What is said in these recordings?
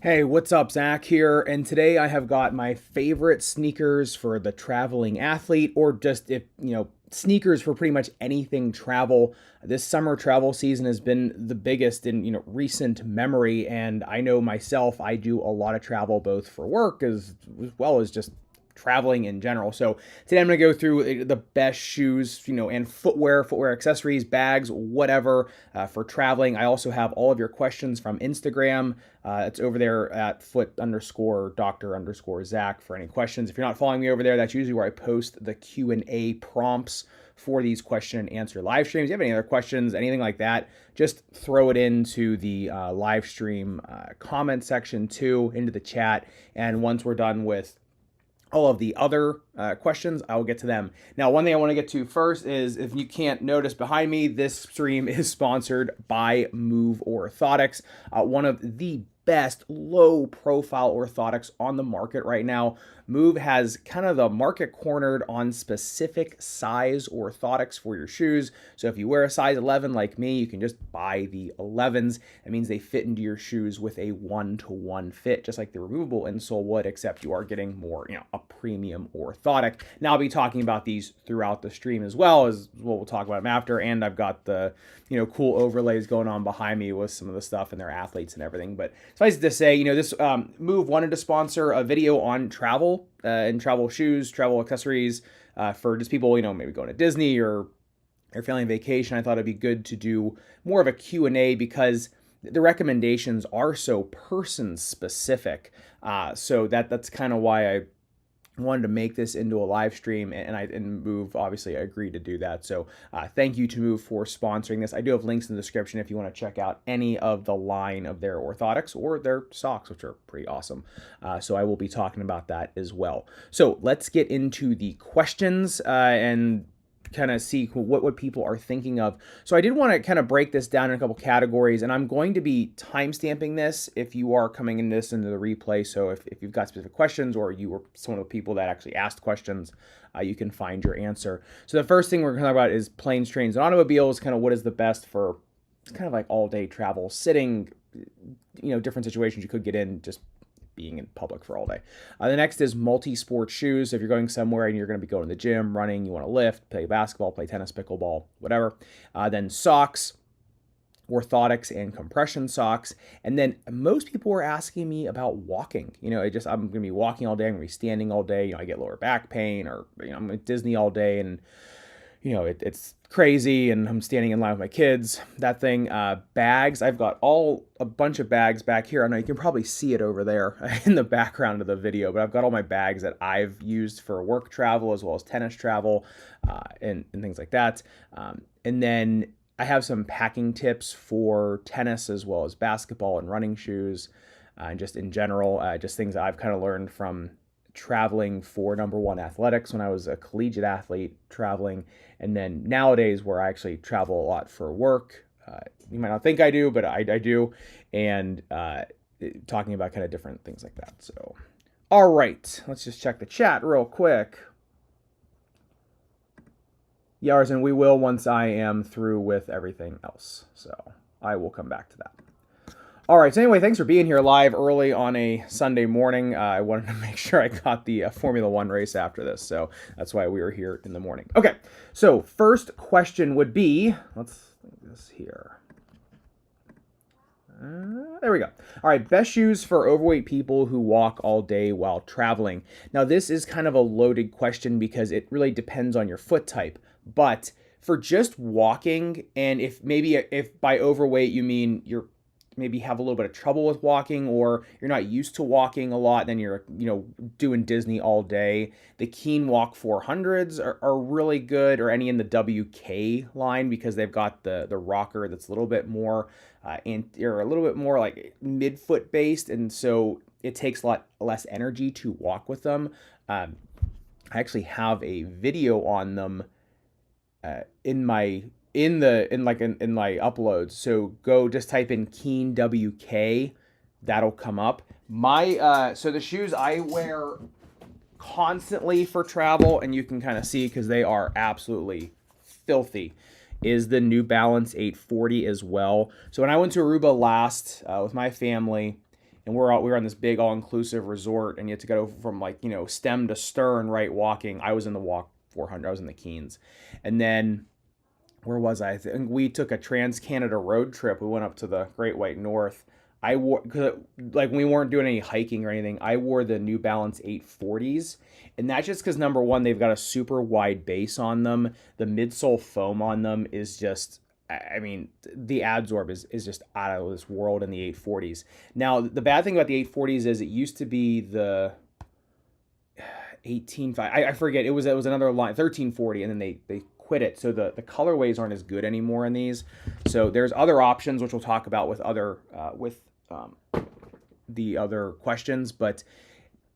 Hey, what's up? Zach here, and today I have got my favorite sneakers for the traveling athlete, or just if sneakers for pretty much anything travel. This summer travel season has been the biggest in recent memory, and I know myself, I do a lot of travel both for work as well as just traveling in general. So today I'm going to go through the best shoes, and footwear accessories, bags, whatever for traveling. I also have all of your questions from Instagram. It's over there at foot_doctor_Zach for any questions. If you're not following me over there, that's usually where I post the Q&A prompts for these question and answer live streams. If you have any other questions, anything like that, just throw it into the live stream comment section too, into the chat. And once we're done with all of the other questions, I will get to them. Now, one thing I want to get to first is, if you can't notice behind me, this stream is sponsored by Move Orthotics, one of the best low profile orthotics on the market right now. Move has kind of the market cornered on specific size orthotics for your shoes. So if you wear a size 11 like me, you can just buy the 11s. That means they fit into your shoes with a 1-to-1 fit, just like the removable insole would, except you are getting more, a premium orthotic. Now I'll be talking about these throughout the stream as well, as well. We'll talk about them after, and I've got the cool overlays going on behind me with some of the stuff and their athletes and everything. But suffice it to say, this Move wanted to sponsor a video on travel and travel shoes, travel accessories for just people, maybe going to Disney or feeling vacation. I thought it'd be good to do more of a Q&A because the recommendations are so person specific. So that's kind of why I wanted to make this into a live stream, and Move obviously agreed to do that. So thank you to Move for sponsoring this. I do have links in the description if you want to check out any of the line of their orthotics or their socks, which are pretty awesome. So I will be talking about that as well. So let's get into the questions and kind of see what people are thinking of. So I did want to kind of break this down in a couple categories, and I'm going to be timestamping this if you are coming into the replay. So if you've got specific questions, or you were some of the people that actually asked questions, you can find your answer. So the first thing we're going to talk about is planes, trains, and automobiles, kind of what is the best for kind of like all day travel, sitting, different situations you could get in just being in public for all day. The next is multi-sport shoes. If you're going somewhere and you're going to be going to the gym, running, you want to lift, play basketball, play tennis, pickleball, whatever. Then socks, orthotics, and compression socks. And then most people are asking me about walking. I'm going to be walking all day. I'm going to be standing all day. I get lower back pain, or I'm at Disney all day, and it's crazy, and I'm standing in line with my kids, that thing. Bags, I've got a bunch of bags back here. I know you can probably see it over there in the background of the video, but I've got all my bags that I've used for work travel as well as tennis travel, and things like that. And then I have some packing tips for tennis as well as basketball and running shoes, and just in general, just things that I've kind of learned from traveling for number one athletics when I was a collegiate athlete traveling, and then nowadays where I actually travel a lot for work. You might not think I do, but I do, and talking about kind of different things like that. So, all right, let's just check the chat real quick. Yars, and we will once I am through with everything else. So I will come back to that. All right, so anyway, thanks for being here live early on a Sunday morning. I wanted to make sure I got the Formula One race after this, so that's why we were here in the morning. Okay, so first question would be, let's think this here. There we go. All right, best shoes for overweight people who walk all day while traveling. Now, this is kind of a loaded question because it really depends on your foot type, but for just walking, and if by overweight you mean you're maybe have a little bit of trouble with walking, or you're not used to walking a lot, then you're doing Disney all day, the Keen Walk 400s are really good, or any in the WK line, because they've got the rocker that's a little bit more or a little bit more like midfoot based, and so it takes a lot less energy to walk with them. I actually have a video on them in my uploads. So go just type in Keen WK, that'll come up. So the shoes I wear constantly for travel, and you can kind of see because they are absolutely filthy, is the New Balance 840 as well. So when I went to Aruba last with my family, and we were on this big all-inclusive resort, and you had to go from like, you know, stem to stern, right, walking. I was in the walk 400. I was in the Keens. And then where was I? I think we took a Trans-Canada road trip. We went up to the Great White North. I wore, cause like we weren't doing any hiking or anything. I wore the New Balance 840s, and that's just because number one, they've got a super wide base on them. The midsole foam on them is just, I mean, the adsorb is just out of this world in the 840s. Now, the bad thing about the 840s is it used to be the 18.5. I forget. It was another line, 1340, and then they quit it. So the colorways aren't as good anymore in these. So there's other options, which we'll talk about with other the other questions. But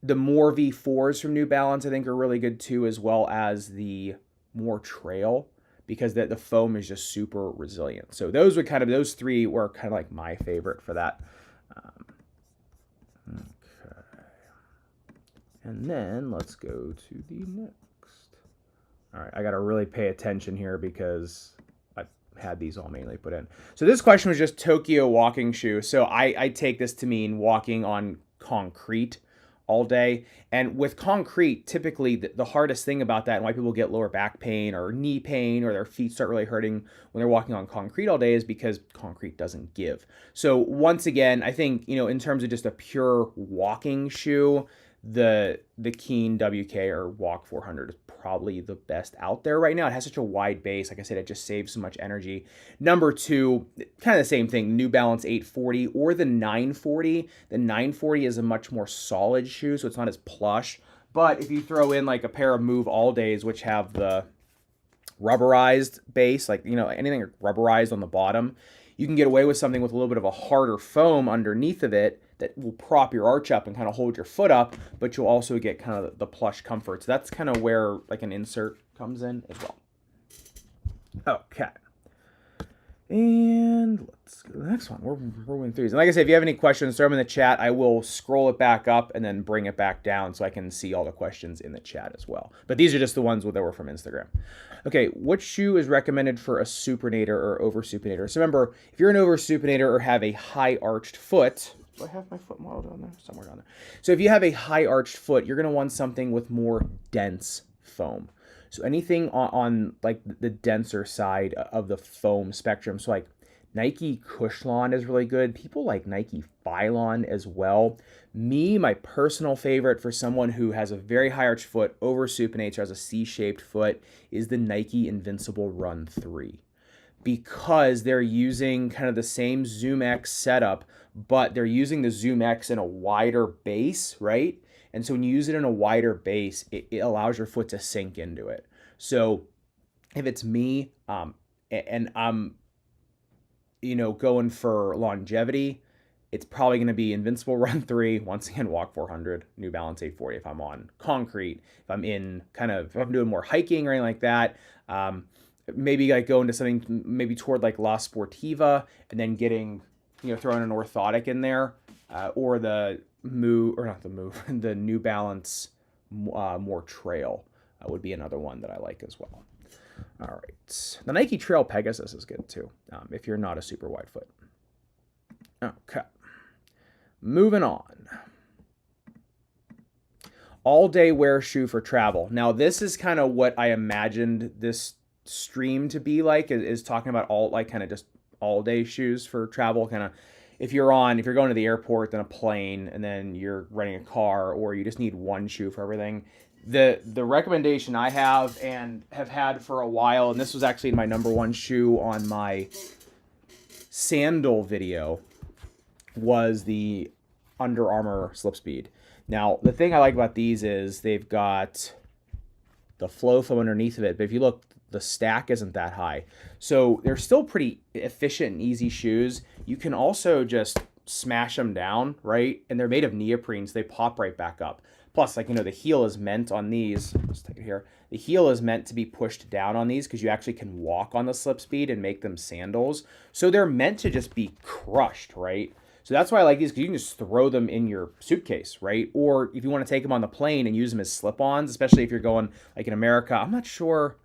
the more V4s from New Balance, I think, are really good too, as well as the more trail, because the foam is just super resilient. So those three were kind of like my favorite for that. Okay. And then let's go to the next. All right, I got to really pay attention here because I've had these all mainly put in. So this question was just Tokyo walking shoe. So I take this to mean walking on concrete all day. And with concrete, typically the hardest thing about that and why people get lower back pain or knee pain or their feet start really hurting when they're walking on concrete all day is because concrete doesn't give. So once again, I think, you know, in terms of just a pure walking shoe, the Keen WK or Walk 400 is probably the best out there right now. It has such a wide base. Like I said, it just saves so much energy. Number two, kind of the same thing, New Balance 840 or the 940. The 940 is a much more solid shoe, so it's not as plush. But if you throw in like a pair of Move All Days, which have the rubberized base, like, you know, anything rubberized on the bottom, you can get away with something with a little bit of a harder foam underneath of it that will prop your arch up and kind of hold your foot up, but you'll also get kind of the plush comfort. So that's kind of where like an insert comes in as well. Okay. And let's go to the next one. We're moving through these. And like I said, if you have any questions, throw them in the chat. I will scroll it back up and then bring it back down so I can see all the questions in the chat as well. But these are just the ones that were from Instagram. Okay, which shoe is recommended for a supinator or over supinator? So remember, if you're an over supinator or have a high arched foot, do I have my foot model down there? Somewhere down there. So if you have a high arched foot, you're going to want something with more dense foam. So anything on like the denser side of the foam spectrum. So like Nike Cushlon is really good. People like Nike Phylon as well. My personal favorite for someone who has a very high arched foot, over supinates, has a C-shaped foot, is the Nike Invincible Run 3. Because they're using kind of the same Zoom X setup, but they're using the Zoom X in a wider base, right? And so when you use it in a wider base, it allows your foot to sink into it. So if it's me, and I'm, you know, going for longevity, it's probably going to be Invincible Run 3, once again, Walk 400, New Balance 840 if I'm on concrete. If I'm if I'm doing more hiking or anything like that, maybe like going to something maybe toward like La Sportiva and then getting, you know, throwing an orthotic in there, or the the New Balance more trail would be another one that I like as well. All right, the Nike Trail Pegasus is good too, if you're not a super wide foot. Okay, moving on. All day wear shoe for travel. Now this is kind of what I imagined this stream to be like, is talking about all like kind of just all day shoes for travel. Kind of if you're going to the airport, then a plane, and then you're renting a car, or you just need one shoe for everything. The recommendation I have and have had for a while, and this was actually my number one shoe on my sandal video, was the Under Armour Slipspeed. Now the thing I like about these is they've got the flow foam underneath of it, but if you look, the stack isn't that high. So they're still pretty efficient and easy shoes. You can also just smash them down, right? And they're made of neoprene, so they pop right back up. Plus, like, you know, the heel is meant on these, let's take it here. The heel is meant to be pushed down on these because you actually can walk on the Slipspeed and make them sandals. So they're meant to just be crushed, right? So that's why I like these, because you can just throw them in your suitcase, right? Or if you want to take them on the plane and use them as slip-ons, especially if you're going like in America, I'm not sure.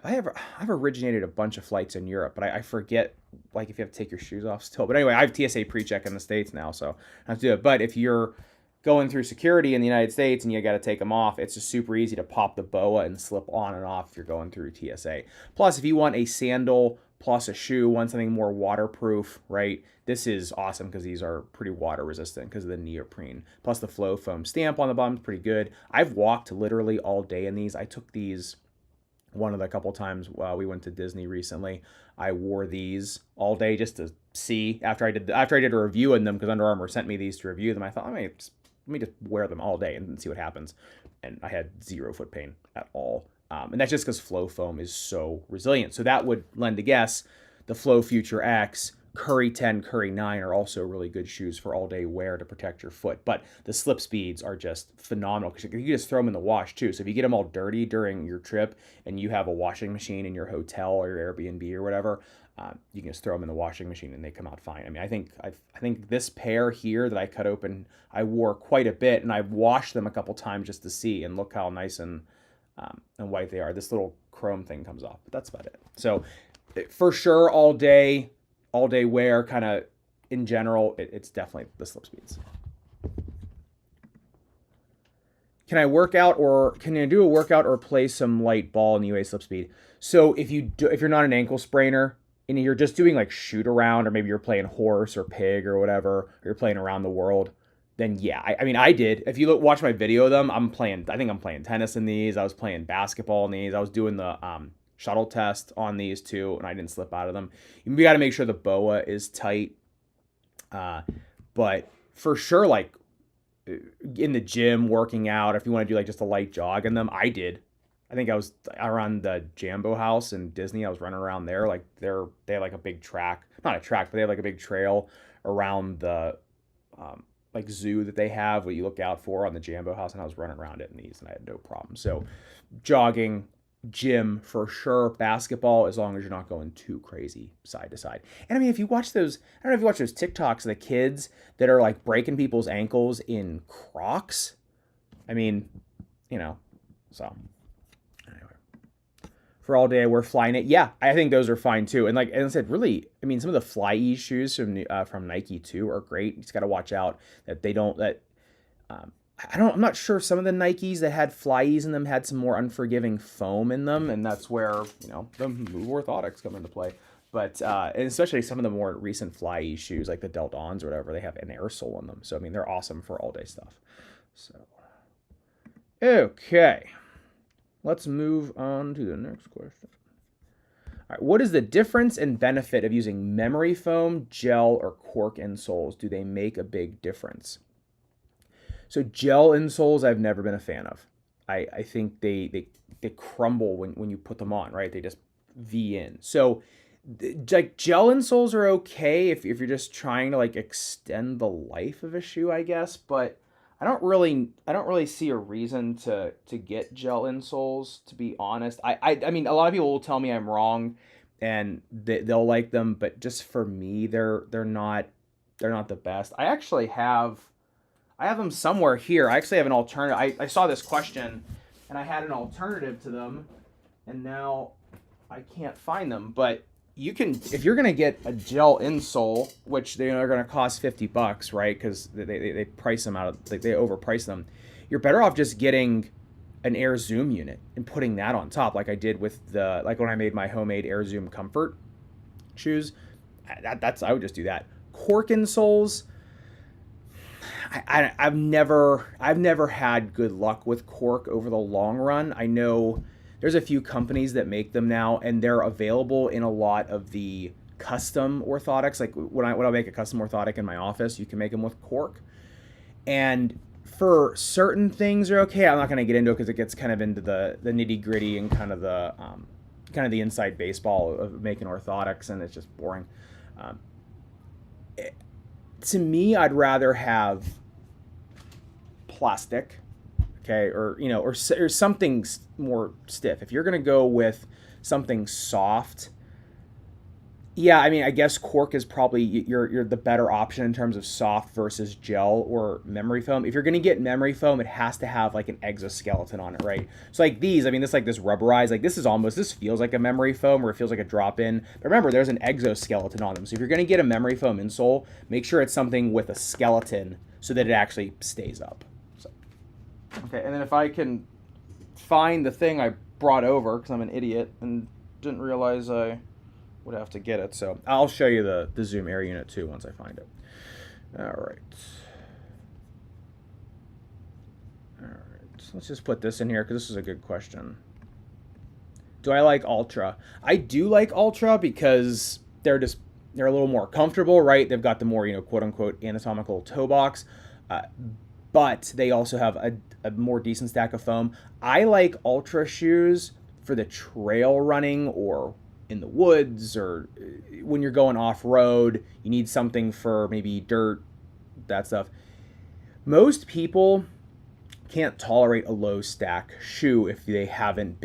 I've originated a bunch of flights in Europe, but I forget like if you have to take your shoes off still. But anyway, I have TSA pre-check in the States now, so I have to do it. But if you're going through security in the United States and you got to take them off, it's just super easy to pop the BOA and slip on and off if you're going through TSA. Plus, if you want a sandal plus a shoe, want something more waterproof, right? This is awesome because these are pretty water resistant because of the neoprene. Plus the flow foam stamp on the bottom is pretty good. I've walked literally all day in these. I took these one of the couple times we went to Disney recently. I wore these all day just to see after I did a review in them because Under Armour sent me these to review them. I thought, let me just wear them all day and see what happens. And I had zero foot pain at all. And that's just because Flow Foam is so resilient. So that would lend to guess the Flow Future X, Curry 10, Curry 9 are also really good shoes for all day wear to protect your foot. But the slip speeds are just phenomenal because you can just throw them in the wash too. So if you get them all dirty during your trip and you have a washing machine in your hotel or your Airbnb or whatever, you can just throw them in the washing machine and they come out fine. I mean, I think this pair here that I cut open, I wore quite a bit and I've washed them a couple times just to see, and look how nice and white they are. This little chrome thing comes off, but that's about it. So for sure, all day wear, kind of in general, it's definitely the slip speeds. Can I do a workout or play some light ball in the UA slip speed? So if you're not an ankle sprainer and you're just doing like shoot around, or maybe you're playing horse or pig or whatever, or you're playing around the world, then yeah. I mean, I did. If you watch my video of them, I think I'm playing tennis in these. I was playing basketball in these. I was doing the shuttle test on these too, and I didn't slip out of them. You got to make sure the BOA is tight. But for sure, like in the gym working out, if you want to do like just a light jog in them, I did. I think I was around the Jambo House in Disney. I was running around there. Like they have like a big track, not a track, but they have like a big trail around the like zoo that they have, what you look out for on the Jambo House, and I was running around it in these, and I had no problem. So jogging, gym for sure, basketball, as long as you're not going too crazy side to side. And I mean, if you watch those, I don't know if you watch those TikToks of the kids that are like breaking people's ankles in Crocs. I mean, so anyway, for all day we're flying it. Yeah, I think those are fine too. And like as I said, really, I mean, some of the Fly Ease shoes from Nike too are great. You just got to watch out that they don't I'm not sure, some of the Nikes that had Fly Ease in them had some more unforgiving foam in them, and that's where, the Move Orthotics come into play. But, and especially some of the more recent Fly Ease shoes, like the Del Dons or whatever, they have an air sole in them. So, I mean, they're awesome for all day stuff. So, okay. Let's move on to the next question. All right, what is the difference and benefit of using memory foam, gel, or cork insoles? Do they make a big difference? So gel insoles I've never been a fan of. I think they crumble when you put them on, right? They just V in. So like gel insoles are okay if you're just trying to like extend the life of a shoe, I guess, but I don't really see a reason to get gel insoles, to be honest. I mean, a lot of people will tell me I'm wrong and they'll like them, but just for me they're not the best. I have them somewhere here. I actually have an alternative. I saw this question, and I had an alternative to them, and now I can't find them. But you can, if you're gonna get a gel insole, which they are gonna cost $50, right? Because they price them out, they overprice them. You're better off just getting an Air Zoom unit and putting that on top, like I did with like when I made my homemade Air Zoom Comfort shoes. I would just do that. Cork insoles. I've never had good luck with cork over the long run. I know there's a few companies that make them now, and they're available in a lot of the custom orthotics. Like when I make a custom orthotic in my office, you can make them with cork. And for certain things, they're okay. I'm not going to get into it because it gets kind of into the nitty gritty and kind of the inside baseball of making orthotics, and it's just boring. To me, I'd rather have plastic, okay, or something more stiff. If you're gonna go with something soft, Yeah, I mean, I guess cork is probably you're the better option in terms of soft versus gel or memory foam. If you're gonna get memory foam, it has to have like an exoskeleton on it, right? So like these, I mean, this like this rubberized, like this feels like a memory foam or it feels like a drop in. But remember, there's an exoskeleton on them. So if you're gonna get a memory foam insole, make sure it's something with a skeleton so that it actually stays up. So okay, and then if I can find the thing I brought over because I'm an idiot and didn't realize I would have to get it. So I'll show you the zoom air unit too once I find it. All right. All right. So let's just put this in here because this is a good question. Do I like Ultra? I do like Ultra because they're a little more comfortable, right? They've got the more, quote unquote anatomical toe box. But they also have a more decent stack of foam. I like Ultra shoes for the trail running or in the woods or when you're going off-road. You need something for maybe dirt, that stuff. Most people can't tolerate a low stack shoe if they haven't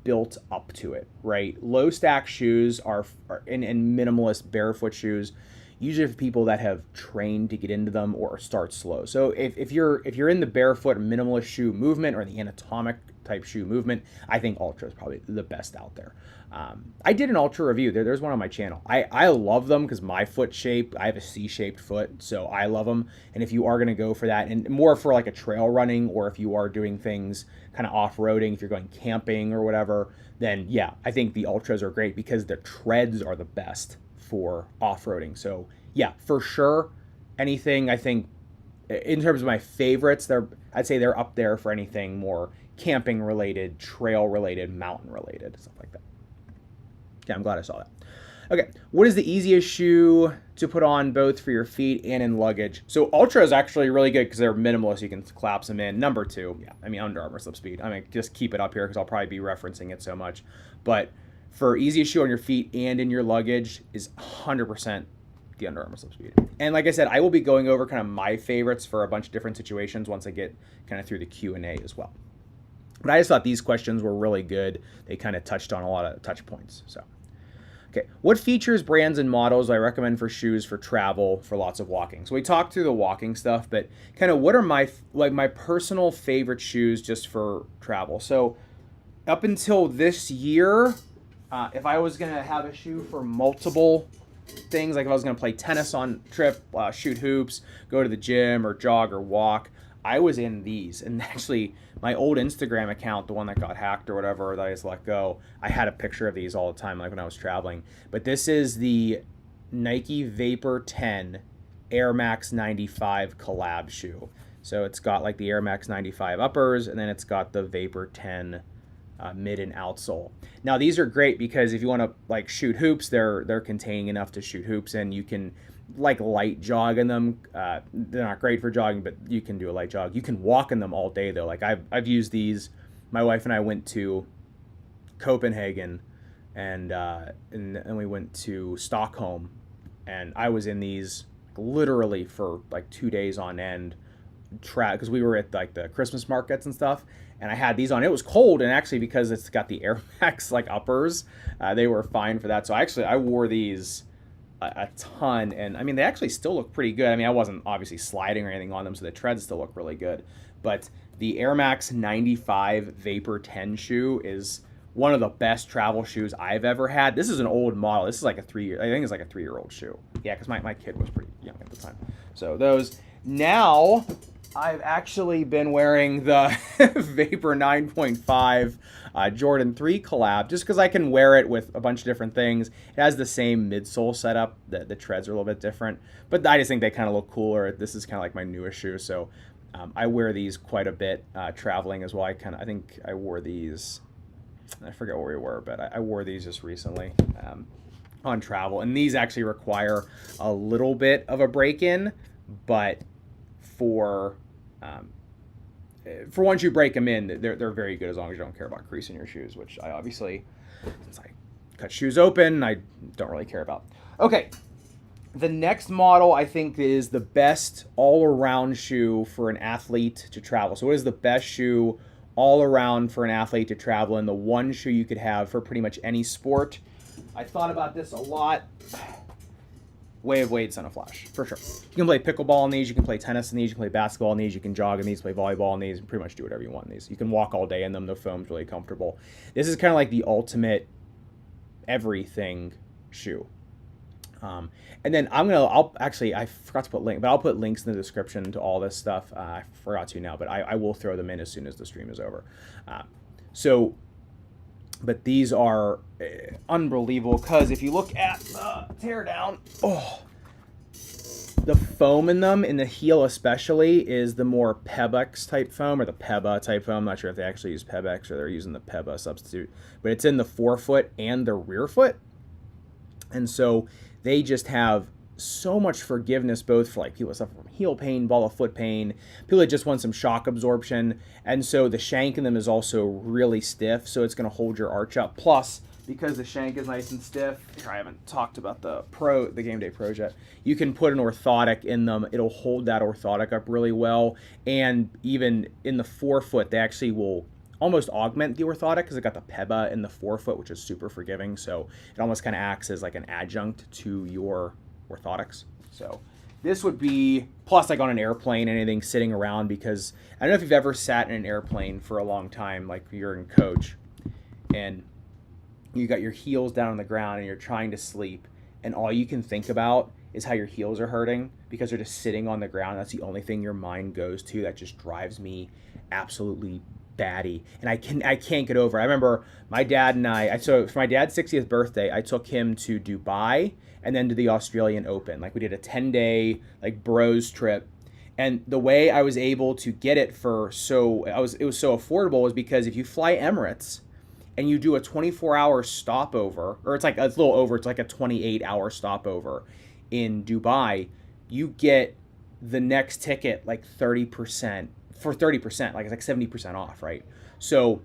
built up to it, right? Low stack shoes are and minimalist barefoot shoes usually for people that have trained to get into them or start slow. So if you're in the barefoot minimalist shoe movement or the anatomic type shoe movement, I think Ultra is probably the best out there. I did an Ultra review. There's one on my channel. I love them because my foot shape, I have a C-shaped foot, so I love them. And if you are going to go for that, and more for like a trail running, or if you are doing things kind of off-roading, if you're going camping or whatever, then yeah, I think the Ultras are great because the treads are the best for off-roading. So yeah, for sure, anything, I think in terms of my favorites, I'd say they're up there for anything more camping related, trail related, mountain related, stuff like that. Yeah, I'm glad I saw that. Okay, what is the easiest shoe to put on both for your feet and in luggage? So Ultra is actually really good because they're minimalist. You can collapse them in. Number 2, yeah, I mean Under Armour Slip Speed. I mean, just keep it up here because I'll probably be referencing it so much. But for easiest shoe on your feet and in your luggage is 100% the Under Armour Slip Speed. And like I said, I will be going over kind of my favorites for a bunch of different situations once I get kind of through the Q&A as well. But I just thought these questions were really good. They kind of touched on a lot of touch points. So, okay, what features, brands, and models do I recommend for shoes for travel for lots of walking? So we talked through the walking stuff, but kind of what are my personal favorite shoes just for travel? So up until this year, if I was gonna have a shoe for multiple things, like if I was gonna play tennis on trip, shoot hoops, go to the gym or jog or walk, I was in these. And actually my old Instagram account, the one that got hacked or whatever that I just let go, I had a picture of these all the time, like when I was traveling. But this is the Nike Vapor 10 Air Max 95 collab shoe. So it's got like the Air Max 95 uppers, and then it's got the Vapor 10 mid and outsole. Now these are great because if you want to like shoot hoops, they're containing enough to shoot hoops in. You can like light jog in them. They're not great for jogging, but you can do a light jog. You can walk in them all day though. Like I've used these. My wife and I went to Copenhagen and we went to Stockholm, and I was in these literally for like 2 days on end, because we were at like the Christmas markets and stuff, and I had these on. It was cold, and actually because it's got the Air Max like uppers, they were fine for that. So I wore these a ton, and I mean they actually still look pretty good. I mean I wasn't obviously sliding or anything on them, so the treads still look really good. But the Air Max 95 Vapor 10 shoe is one of the best travel shoes I've ever had. This is an old model. This is like I think it's like a 3-year-old shoe. Yeah, because my kid was pretty young at the time. So those. Now I've actually been wearing the Vapor 9.5 Jordan 3 collab just because I can wear it with a bunch of different things. It has the same midsole setup. The treads are a little bit different, but I just think they kind of look cooler. This is kind of like my newest shoe, so I wear these quite a bit traveling as well. I think I wore these. I forget where we were, but I wore these just recently on travel, and these actually require a little bit of a break-in, but for once you break them in, they're very good as long as you don't care about creasing your shoes, which I obviously, since I cut shoes open, I don't really care about. Okay, the next model I think is the best all-around shoe for an athlete to travel. So what is the best shoe all around for an athlete to travel in? The one shoe you could have for pretty much any sport I thought about this a lot. Way of weights on a Flash, for sure. You can play pickleball in these, you can play tennis in these, you can play basketball in these, you can jog in these, play volleyball in these, and pretty much do whatever you want in these. You can walk all day in them, the foam's really comfortable. This is kind of like the ultimate everything shoe. And then I forgot to put links, but I'll put links in the description to all this stuff. I forgot to now, but I will throw them in as soon as the stream is over. But these are unbelievable because if you look at the teardown, the foam in them, in the heel especially, is the more Pebex type foam or the Peba type foam. I'm not sure if they actually use Pebex or they're using the Peba substitute, but it's in the forefoot and the rear foot. And so they just have so much forgiveness, both for like people that suffer from heel pain, ball of foot pain, people that just want some shock absorption. And so the shank in them is also really stiff, so it's going to hold your arch up. Plus, because the shank is nice and stiff, I haven't talked about the Game Day Pros yet, you can put an orthotic in them. It'll hold that orthotic up really well. And even in the forefoot, they actually will almost augment the orthotic because it got the Peba in the forefoot, which is super forgiving. So it almost kind of acts as like an adjunct to your orthotics. So this would be, plus like on an airplane, anything sitting around, because I don't know if you've ever sat in an airplane for a long time, like you're in coach and you got your heels down on the ground and you're trying to sleep and all you can think about is how your heels are hurting because they're just sitting on the ground. That's the only thing your mind goes to. That just drives me absolutely batty, and I can't get over it. I remember my dad and so for my dad's 60th birthday, I took him to Dubai and then to the Australian Open. Like we did a 10-day like bros trip, and the way I was able to get it it was so affordable was because if you fly Emirates and you do a 24-hour stopover, or it's like a little over, it's like a 28-hour stopover in Dubai, you get the next ticket like 30%. For 30%, like it's like 70% off, right? So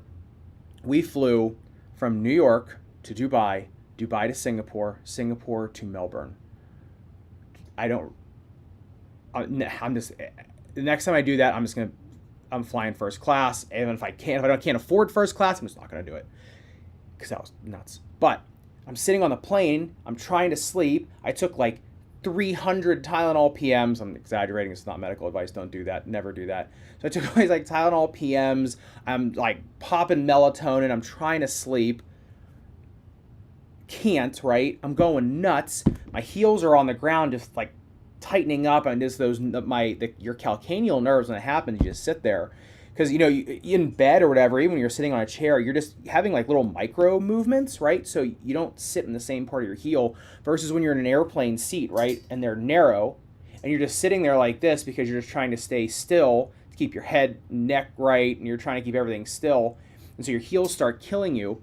we flew from New York to Dubai, Dubai to Singapore, Singapore to Melbourne. I'm just, the next time I do that, I'm flying first class. And if I can't afford first class, I'm just not going to do it because that was nuts. But I'm sitting on the plane, I'm trying to sleep. I took like 300 Tylenol PMs. I'm exaggerating. It's not medical advice. Don't do that. Never do that. So I took all these like Tylenol PMs. I'm like popping melatonin. I'm trying to sleep. Can't, right? I'm going nuts. My heels are on the ground, just like tightening up, and just your calcaneal nerves when it happens. You just sit there. Because, in bed or whatever, even when you're sitting on a chair, you're just having like little micro movements, right? So you don't sit in the same part of your heel versus when you're in an airplane seat, right? And they're narrow and you're just sitting there like this because you're just trying to stay still, to keep your head, neck right, and you're trying to keep everything still. And so your heels start killing you.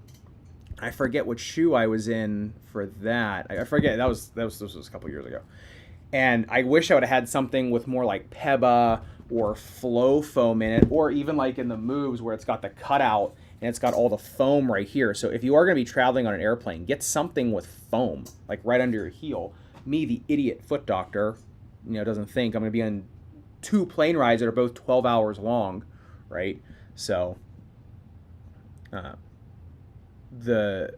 I forget what shoe I was in for that. I forget. This was a couple years ago. And I wish I would have had something with more like Peba or flow foam in it, or even like in the moves where it's got the cutout and it's got all the foam right here. So if you are going to be traveling on an airplane, get something with foam, like right under your heel. Me, the idiot foot doctor, doesn't think I'm going to be on 2 plane rides that are both 12 hours long, right? So the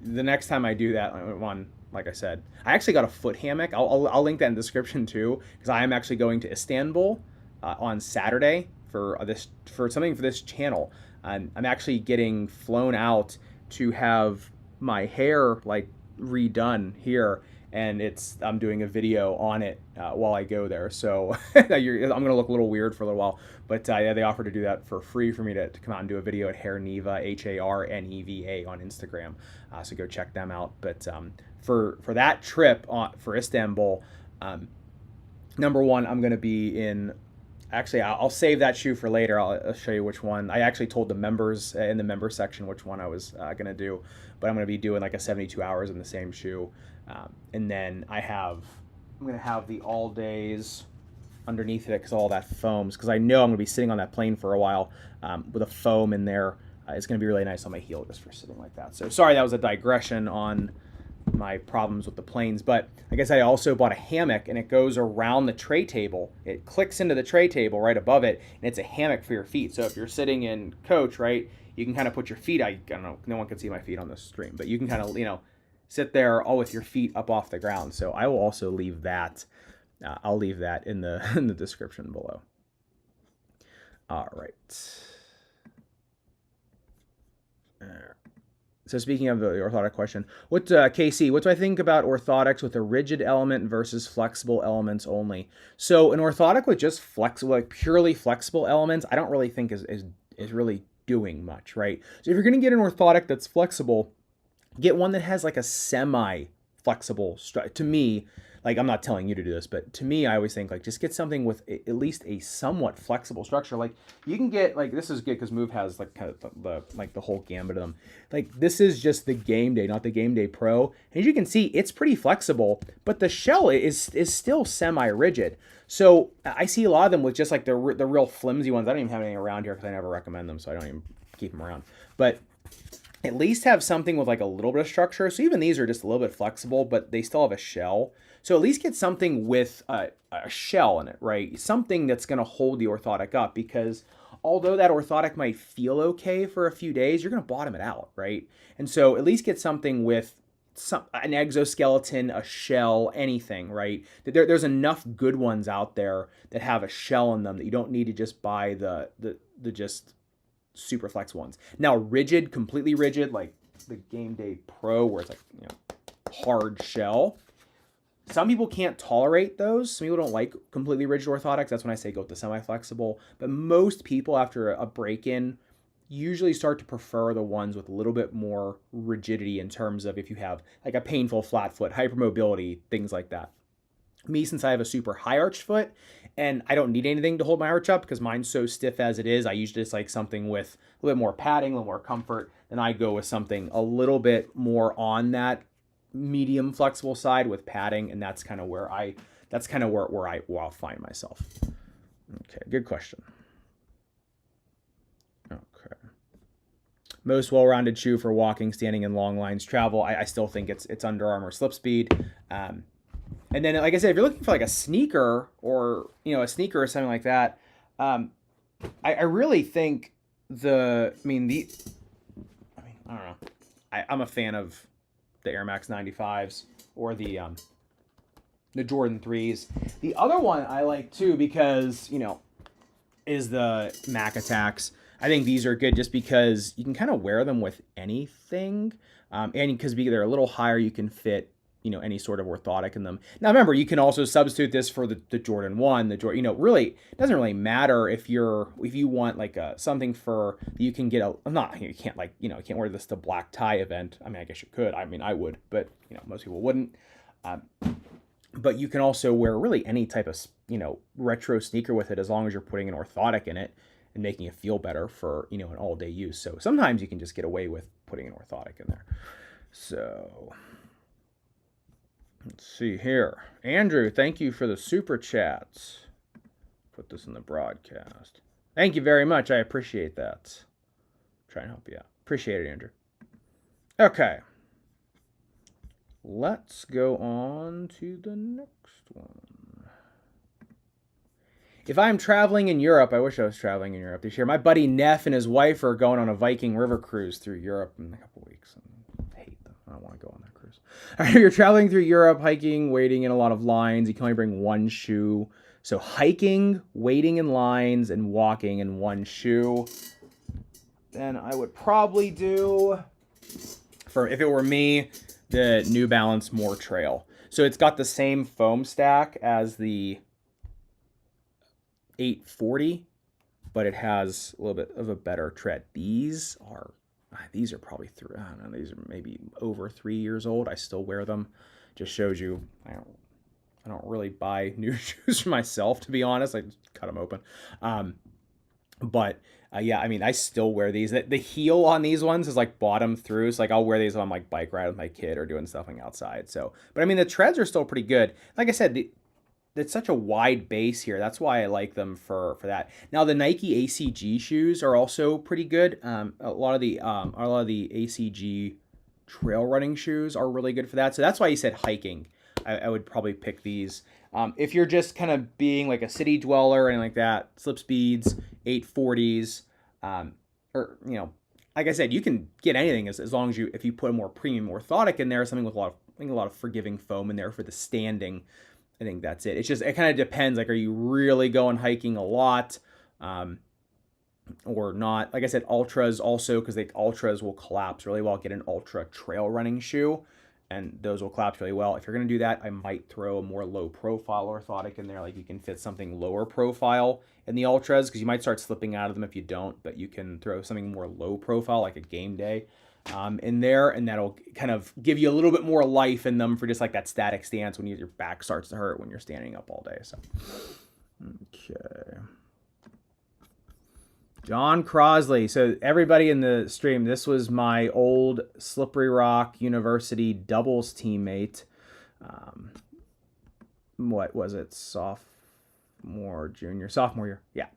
next time I do that, like I said, I actually got a foot hammock. I'll link that in the description too, because I am actually going to Istanbul on Saturday for something for this channel. I'm actually getting flown out to have my hair like redone here, and I'm doing a video on it while I go there. So I'm gonna look a little weird for a little while, but yeah, they offered to do that for free for me to come out and do a video at Hairneva, HARNEVA on Instagram. So go check them out. But for that trip for Istanbul, number one, I'm gonna be in. Actually, I'll save that shoe for later. I'll show you which one. I actually told the members in the member section which one I was gonna do, but I'm gonna be doing like a 72 hours in the same shoe. And then I'm gonna have the all days underneath it because all that foams, because I know I'm gonna be sitting on that plane for a while with a foam in there. It's gonna be really nice on my heel just for sitting like that. So sorry, that was a digression on my problems with the planes. But like I said, I also bought a hammock, and it goes around the tray table. It clicks into the tray table right above it, and it's a hammock for your feet. So if you're sitting in coach, right, you can kind of put your feet. I don't know, no one can see my feet on this stream, but you can kind of, sit there all with your feet up off the ground. So I will also leave that. I'll leave that in the in the description below. All right. So speaking of the orthotic question, what KC, what do I think about orthotics with a rigid element versus flexible elements only? So an orthotic with just flexible, like purely flexible elements, I don't really think is really doing much, right? So if you're going to get an orthotic that's flexible, get one that has like a semi-flexible structure. To me, like, I'm not telling you to do this, but to me, I always think like just get something with at least a somewhat flexible structure. Like you can get, like, this is good because Move has like kind of the whole gambit of them. Like this is just the Game Day, not the Game Day Pro. And as you can see, it's pretty flexible, but the shell is still semi-rigid. So I see a lot of them with just like the real flimsy ones. I don't even have any around here because I never recommend them, so I don't even keep them around. But at least have something with like a little bit of structure. So even these are just a little bit flexible, but they still have a shell. So at least get something with a shell in it, right? Something that's going to hold the orthotic up, because although that orthotic might feel okay for a few days, you're going to bottom it out, right? And so at least get something with an exoskeleton, a shell, anything, right? There's enough good ones out there that have a shell in them that you don't need to just buy the just super flex ones. Now rigid, completely rigid, like the Game Day Pro, where it's like, hard shell. Some people can't tolerate those. Some people don't like completely rigid orthotics. That's when I say go with the semi-flexible. But most people, after a break-in, usually start to prefer the ones with a little bit more rigidity in terms of if you have like a painful flat foot, hypermobility, things like that. Me, since I have a super high arch foot and I don't need anything to hold my arch up because mine's so stiff as it is, I usually just like something with a little bit more padding, a little more comfort. Then I go with something a little bit more on that medium flexible side with padding, and that's kind of where I'll find myself. Okay, good question. Okay. Most well-rounded shoe for walking, standing, and long lines travel. I still think it's Under Armour Slipspeed. And then, like I said, if you're looking for like a sneaker or a sneaker or something like that, I really think I don't know. I'm a fan of the Air Max 95s or the Jordan 3s. The other one I like too because, is the Mac Attacks. I think these are good just because you can kind of wear them with anything. And because they're a little higher, you can fit, any sort of orthotic in them. Now, remember, you can also substitute this for the Jordan 1, the Jordan, really, it doesn't really matter if you want like something for, you can get you can't you can't wear this to black tie event. I mean, I guess you could. I mean, I would, but, most people wouldn't. But you can also wear really any type of, retro sneaker with it as long as you're putting an orthotic in it and making it feel better for, an all-day use. So sometimes you can just get away with putting an orthotic in there. So let's see here. Andrew, thank you for the super chats. Put this in the broadcast. Thank you very much. I appreciate that. Try and help you out. Appreciate it, Andrew. Okay. Let's go on to the next one. If I'm traveling in Europe, I wish I was traveling in Europe this year. My buddy Neff and his wife are going on a Viking river cruise through Europe in a couple weeks. I hate them. I don't want to go on that cruise. All right, if you're traveling through Europe, hiking, waiting in a lot of lines, you can only bring one shoe. So hiking, waiting in lines, and walking in one shoe. Then I would probably do, if it were me, the New Balance More Trail. So it's got the same foam stack as the 840, but it has a little bit of a better tread. These are probably these are maybe over 3 years old. I still wear them. Just shows you I don't really buy new shoes for myself, to be honest. I just cut them open. Yeah, I mean, I still wear these. The heel on these ones is like bottom through. So like I'll wear these on like bike ride with my kid or doing stuff outside. So, but I mean, the treads are still pretty good. Like I said, it's such a wide base here. That's why I like them for that. Now the Nike ACG shoes are also pretty good. A lot of the ACG trail running shoes are really good for that. So that's why he said hiking. I would probably pick these. If you're just kind of being like a city dweller or anything like that, slip speeds, 840s, or, you know, like I said, you can get anything as long as if you put a more premium orthotic in there, something with a lot of forgiving foam in there for the standing. I think that's it. It kind of depends. Like, are you really going hiking a lot, or not? Like I said, ultras also, because ultras will collapse really well. Get an ultra trail running shoe, and those will collapse really well. If you're going to do that, I might throw a more low profile orthotic in there. Like, you can fit something lower profile in the ultras, because you might start slipping out of them if you don't, but you can throw something more low profile, like a game day, in there, and that'll kind of give you a little bit more life in them for just like that static stance when your back starts to hurt when you're standing up all day. So, okay. John Crosley. So everybody in the stream, this was my old Slippery Rock University doubles teammate. What was it? Sophomore year. Yeah.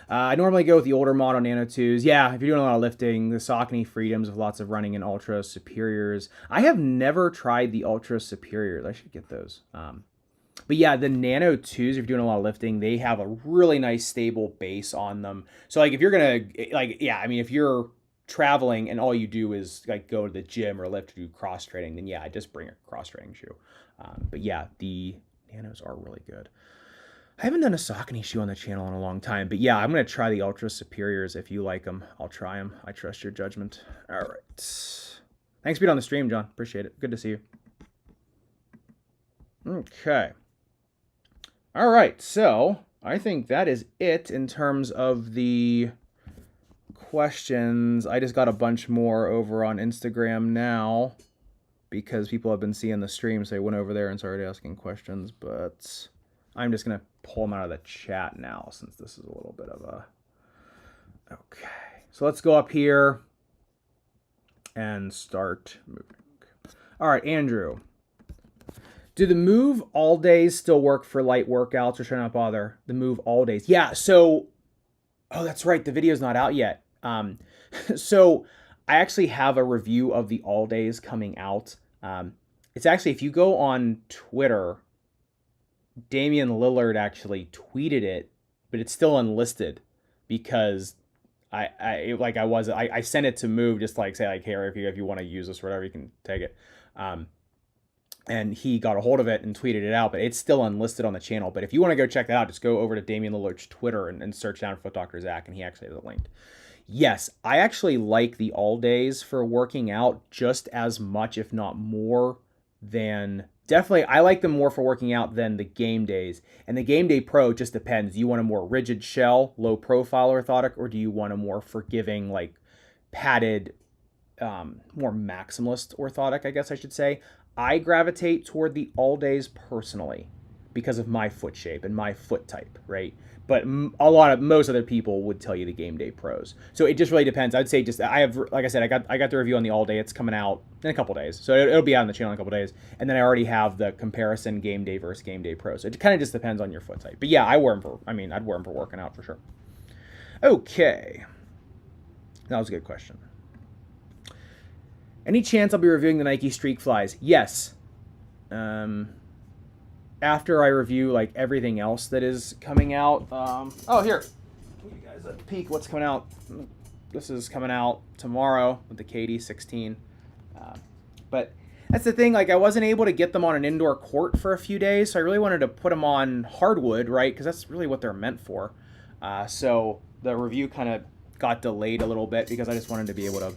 I normally go with the older model Nano 2s. Yeah, if you're doing a lot of lifting, the Saucony Freedoms with lots of running and Ultra Superiors. I have never tried the Ultra Superiors. I should get those. But yeah, the Nano 2s, if you're doing a lot of lifting, they have a really nice stable base on them. So like if you're going to, like, yeah, I mean, if you're traveling and all you do is like go to the gym or lift or do cross training, then yeah, just bring a cross training shoe. But yeah, the Nanos are really good. I haven't done a Saucony shoe on the channel in a long time, but yeah, I'm going to try the Ultra Superiors. If you like them, I'll try them. I trust your judgment. All right. Thanks for being on the stream, John. Appreciate it. Good to see you. Okay. All right. So I think that is it in terms of the questions. I just got a bunch more over on Instagram now because people have been seeing the stream, so they went over there and started asking questions, but I'm just going to pull them out of the chat now since this is a little bit of a... Okay. So let's go up here and start moving. All right, Andrew. Do the Move All Days still work for light workouts, or should I not bother? The Move All Days. Yeah, so... Oh, that's right. The video's not out yet. So I actually have a review of the All Days coming out. It's actually, if you go on Twitter... Damian Lillard actually tweeted it, but it's still unlisted because I sent it to Move, just like say like, hey, if you want to use this or whatever, you can take it. And he got a hold of it and tweeted it out, but it's still unlisted on the channel. But if you want to go check that out, just go over to Damian Lillard's Twitter and search down Foot Dr. Zach, and he actually has it linked. Yes, I actually like the All Days for working out just as much, if not more, than... Definitely, I like them more for working out than the Game Days. And the Game Day Pro just depends. Do you want a more rigid shell, low profile orthotic, or do you want a more forgiving, like padded, more maximalist orthotic, I guess I should say. I gravitate toward the All Days personally because of my foot shape and my foot type, right? But most other people would tell you the Game Day Pros. So it just really depends. I'd say just, I have, like I said, I got the review on the All Day. It's coming out in a couple days. So it'll be out on the channel in a couple days. And then I already have the comparison Game Day versus Game Day Pro. So it kind of just depends on your foot type. But yeah, I'd wear them for working out for sure. Okay. That was a good question. Any chance I'll be reviewing the Nike Streak Flies? Yes. After I review like everything else that is coming out. Oh, here. Give you guys a peek what's coming out. This is coming out tomorrow with the KD 16. But that's the thing. Like, I wasn't able to get them on an indoor court for a few days, so I really wanted to put them on hardwood, right? Because that's really what they're meant for. So the review kind of got delayed a little bit because I just wanted to be able to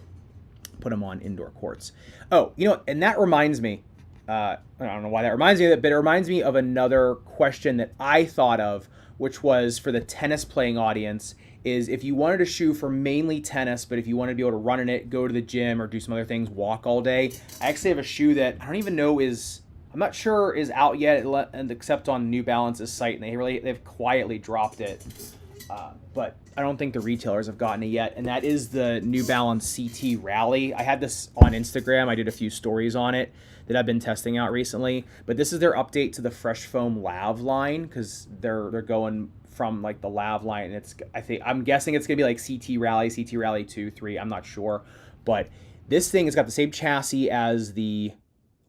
put them on indoor courts. Oh, you know, and that reminds me. I don't know why that reminds me of it, but it reminds me of another question that I thought of, which was for the tennis playing audience, is if you wanted a shoe for mainly tennis, but if you want to be able to run in it, go to the gym, or do some other things, walk all day, I actually have a shoe that I don't even know I'm not sure is out yet, except on New Balance's site, and they've quietly dropped it. But I don't think the retailers have gotten it yet, and that is the New Balance CT Rally. I had this on Instagram. I did a few stories on it that I've been testing out recently, but this is their update to the Fresh Foam Lav line, because they're going from like the Lav line, and I'm guessing it's gonna be like CT Rally 2, 3. I'm not sure, but This thing has got the same chassis as the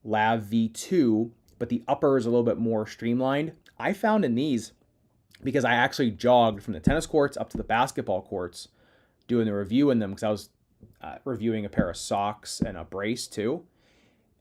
Lav V2, but the upper is a little bit more streamlined. I found in these, because I actually jogged from the tennis courts up to the basketball courts doing the review in them, because I was reviewing a pair of socks and a brace too.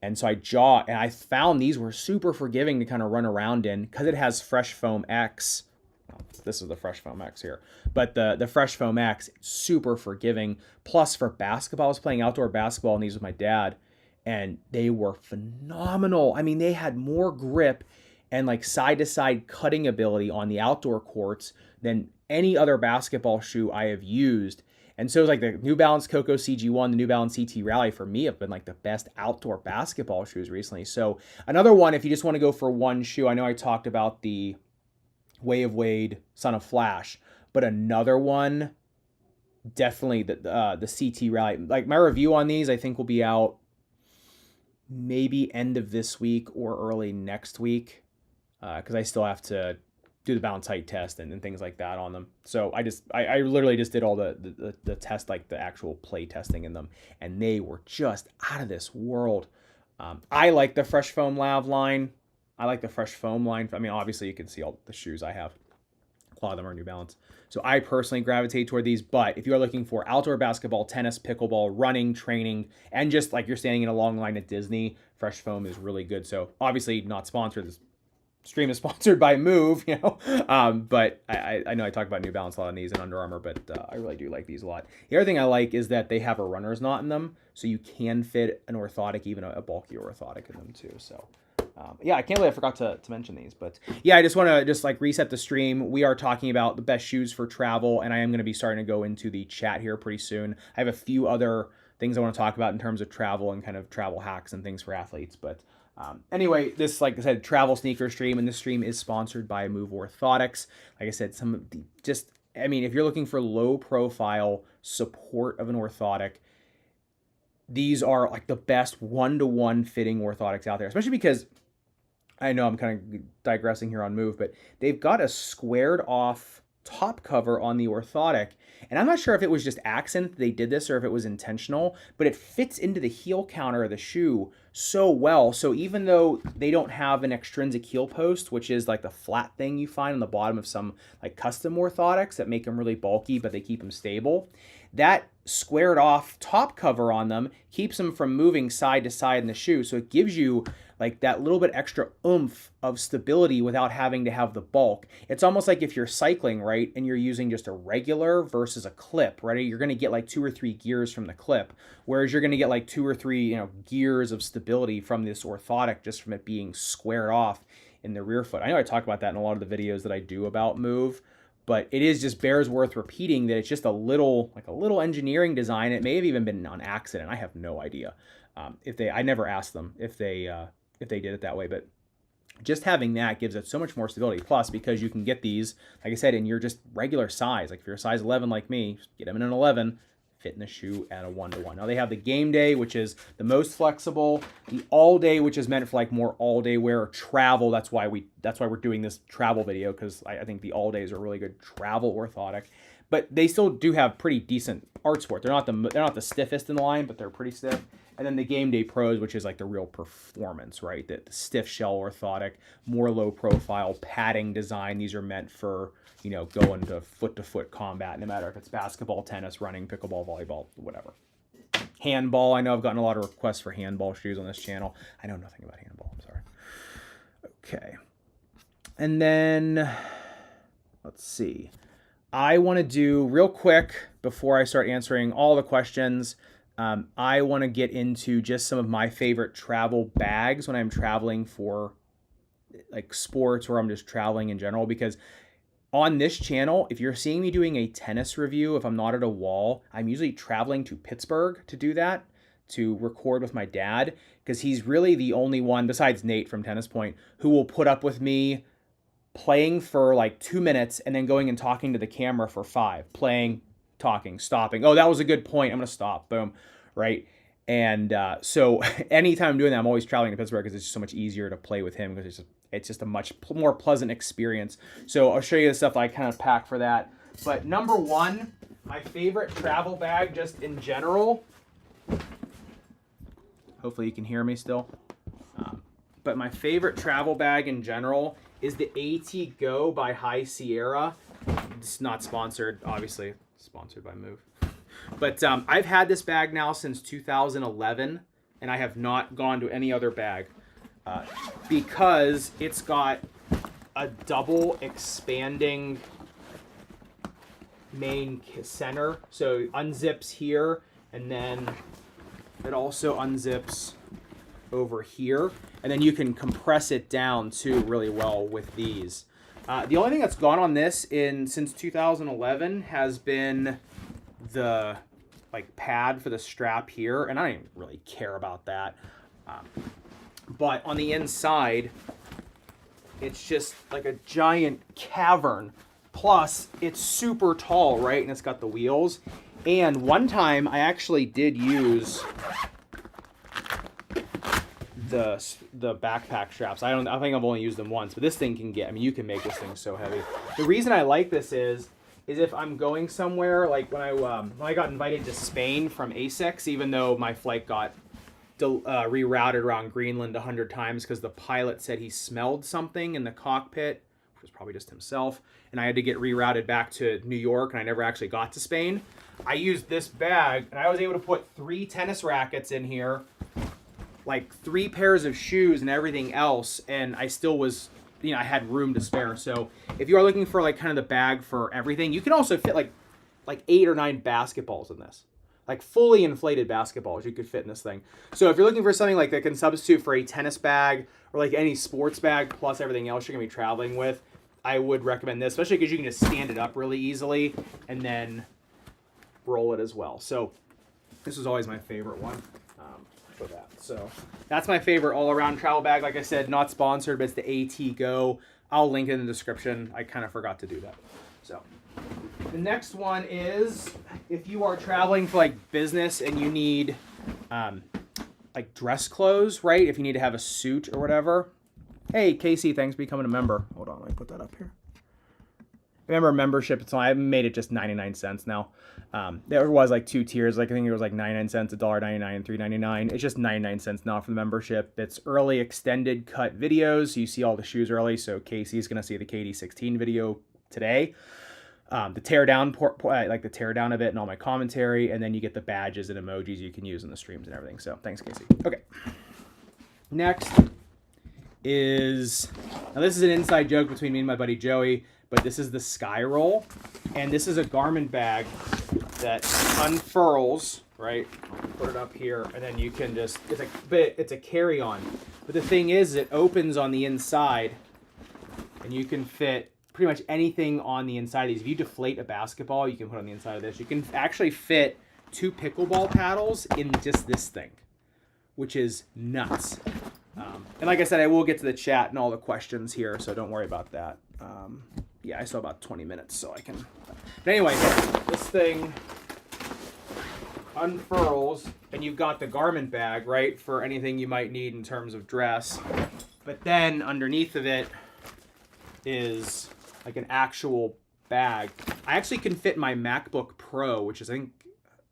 And so I jogged, and I found these were super forgiving to kind of run around in, because it has Fresh Foam X. Well, this is the Fresh Foam X here, but the Fresh Foam X, super forgiving. Plus for basketball, I was playing outdoor basketball in these with my dad, and they were phenomenal. I mean, they had more grip and like side-to-side cutting ability on the outdoor courts than any other basketball shoe I have used. And so it's like the New Balance Coco CG1, the New Balance CT Rally for me have been like the best outdoor basketball shoes recently. So another one, if you just want to go for one shoe, I know I talked about the Way of Wade Son of Flash, but another one, definitely the CT Rally. Like my review on these, I think will be out maybe end of this week or early next week, because I still have to do the balance height test and things like that on them. So I literally just did all the test, like the actual play testing in them, and they were just out of this world. I like the Fresh Foam Lav line. I like the Fresh Foam line. I mean, obviously you can see all the shoes I have. A lot of them are New Balance. So I personally gravitate toward these, but if you are looking for outdoor basketball, tennis, pickleball, running, training, and just like you're standing in a long line at Disney, Fresh Foam is really good. So obviously not sponsored. This stream is sponsored by Move, you know, but I know I talk about New Balance a lot on these and Under Armour, but I really do like these a lot. The other thing I like is that they have a runner's knot in them, so you can fit an orthotic, even a bulkier orthotic in them too. So yeah, I can't believe I forgot to mention these, but yeah, I just want to just like reset the stream. We are talking about the best shoes for travel, and I am going to be starting to go into the chat here pretty soon. I have a few other things I want to talk about in terms of travel and kind of travel hacks and things for athletes, but anyway, this, like I said, travel sneaker stream, and this stream is sponsored by Move Orthotics. Like I said, some of the I mean, if you're looking for low profile support of an orthotic, these are like the best one-to-one fitting orthotics out there, especially because I know I'm kind of digressing here on Move, but they've got a squared off top cover on the orthotic, and I'm not sure if it was just accident they did this or if it was intentional, but it fits into the heel counter of the shoe so well. So even though they don't have an extrinsic heel post, which is like the flat thing you find on the bottom of some like custom orthotics that make them really bulky, but they keep them stable, that squared off top cover on them keeps them from moving side to side in the shoe. So it gives you like that little bit extra oomph of stability without having to have the bulk. It's almost like if you're cycling, right, and you're using just a regular versus a clip, right? You're going to get like 2 or 3 gears from the clip, whereas you're going to get like 2 or 3, gears of stability from this orthotic just from it being squared off in the rear foot. I know I talk about that in a lot of the videos that I do about Move, but it is just bears worth repeating that it's just a little engineering design. It may have even been on accident. I have no idea. I never asked them if they did it that way, but just having that gives it so much more stability. Plus, because you can get these, like I said, in your just regular size. Like if you're a size 11 like me, get them in an 11, fit in the shoe at a 1-to-1. Now they have the game day, which is the most flexible, the all day, which is meant for like more all day wear or travel. That's why we're doing this travel video, because I think the all days are really good travel orthotic. But they still do have pretty decent art sport. They're not the stiffest in the line, but they're pretty stiff. And then the Game Day Pros, which is like the real performance, right? The stiff shell orthotic, more low profile, padding design. These are meant for, going to foot combat, no matter if it's basketball, tennis, running, pickleball, volleyball, whatever. Handball. I know I've gotten a lot of requests for handball shoes on this channel. I know nothing about handball. I'm sorry. Okay. And then, let's see. I want to do real quick before I start answering all the questions. I want to get into just some of my favorite travel bags when I'm traveling for like sports or I'm just traveling in general, because on this channel, if you're seeing me doing a tennis review, if I'm not at a wall, I'm usually traveling to Pittsburgh to do that, to record with my dad, because he's really the only one besides Nate from Tennis Point who will put up with me playing for like 2 minutes and then going and talking to the camera for 5, playing, talking, stopping. Oh, that was a good point. I'm going to stop. Boom. Right. And so anytime I'm doing that, I'm always traveling to Pittsburgh because it's just so much easier to play with him, because it's just a much more pleasant experience. So I'll show you the stuff I kind of pack for that. But number one, my favorite travel bag just in general Hopefully you can hear me still. But my favorite travel bag in general is the AT Go by High Sierra. It's not sponsored, obviously. Sponsored by Move. But I've had this bag now since 2011, and I have not gone to any other bag because it's got a double expanding main center. So it unzips here, and then it also unzips over here, and then you can compress it down too really well with these. The only thing that's gone on this since 2011 has been the pad for the strap here, and I don't even really care about that. But on the inside, it's just like a giant cavern. Plus, it's super tall, right? And it's got the wheels. And one time, I actually did use the backpack straps. I think I've only used them once, but this thing can get, I mean, you can make this thing so heavy. The reason I like this is if I'm going somewhere, like when I got invited to Spain from ASICS, even though my flight got rerouted around Greenland 100 times because the pilot said he smelled something in the cockpit, which was probably just himself, and I had to get rerouted back to New York, and I never actually got to Spain. I used this bag, and I was able to put 3 tennis rackets in here, like 3 pairs of shoes and everything else, and I still was, I had room to spare. So if you are looking for kind of the bag for everything, you can also fit like 8 or 9 basketballs in this. Like fully inflated basketballs you could fit in this thing. So if you're looking for something like that can substitute for a tennis bag or like any sports bag plus everything else you're gonna be traveling with, I would recommend this, especially because you can just stand it up really easily and then roll it as well. So this was always my favorite one for that. So that's my favorite all-around travel bag. Like I said, not sponsored, but it's the AT Go. I'll link it in the description. I kind of forgot to do that. So the next one is if you are traveling for like business and you need like dress clothes, right? If you need to have a suit or whatever. Hey, Casey, thanks for becoming a member. Hold on, let me put that up here. Remember membership, it's I made it just 99 cents now. There was like 2 tiers. Like I think it was like 99 cents, $1.99, and $3.99. It's just 99 cents now for the membership. It's early extended cut videos. So you see all the shoes early. So Casey's gonna see the KD16 video today. The tear down like the tear down of it and all my commentary, and then you get the badges and emojis you can use in the streams and everything. So thanks, Casey. Okay. Next is, now this is an inside joke between me and my buddy Joey, but this is the Sky Roll, and this is a garment bag that unfurls, right? Put it up here, and then you can just, it's a carry-on. But the thing is, it opens on the inside, and you can fit pretty much anything on the inside of these. If you deflate a basketball, you can put on the inside of this. You can actually fit 2 pickleball paddles in just this thing, which is nuts. And like I said, I will get to the chat and all the questions here, so don't worry about that. Yeah, I still have about 20 minutes, so I can. But anyway, this thing unfurls, and you've got the garment bag, right, for anything you might need in terms of dress. But then underneath of it is like an actual bag. I actually can fit my MacBook Pro, which is I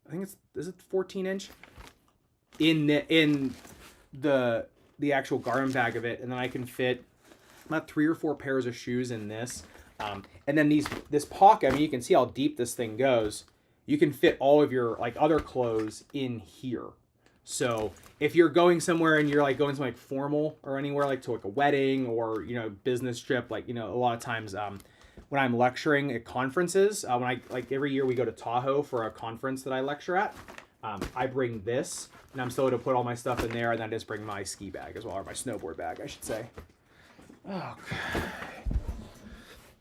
think it's, is it 14-inch, in the actual garment bag of it, and then I can fit about 3 or 4 pairs of shoes in this. And then this pocket, I mean, you can see how deep this thing goes. You can fit all of your like other clothes in here. So if you're going somewhere and you're like going to like formal or anywhere like to like a wedding or, business trip, like, a lot of times when I'm lecturing at conferences, when I like every year we go to Tahoe for a conference that I lecture at, I bring this, and I'm still able to put all my stuff in there, and then I just bring my ski bag as well, or my snowboard bag, I should say. Okay.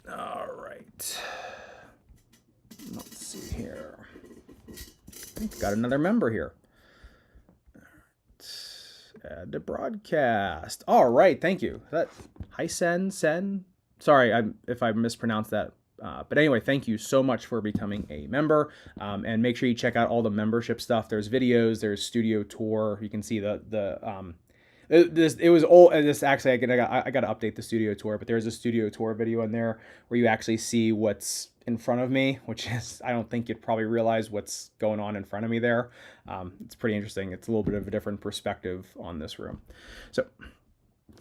All right. Let's see here. We've got another member here. Add to broadcast. All right, thank you. Hi, Sen. Sorry if I mispronounced that. But anyway, thank you so much for becoming a member. And make sure you check out all the membership stuff. There's videos, there's studio tour. You can see the It was old. This actually, I got to update the studio tour, but there's a studio tour video in there where you actually see what's in front of me, which is, I don't think you'd probably realize what's going on in front of me there. It's pretty interesting. It's a little bit of a different perspective on this room. So,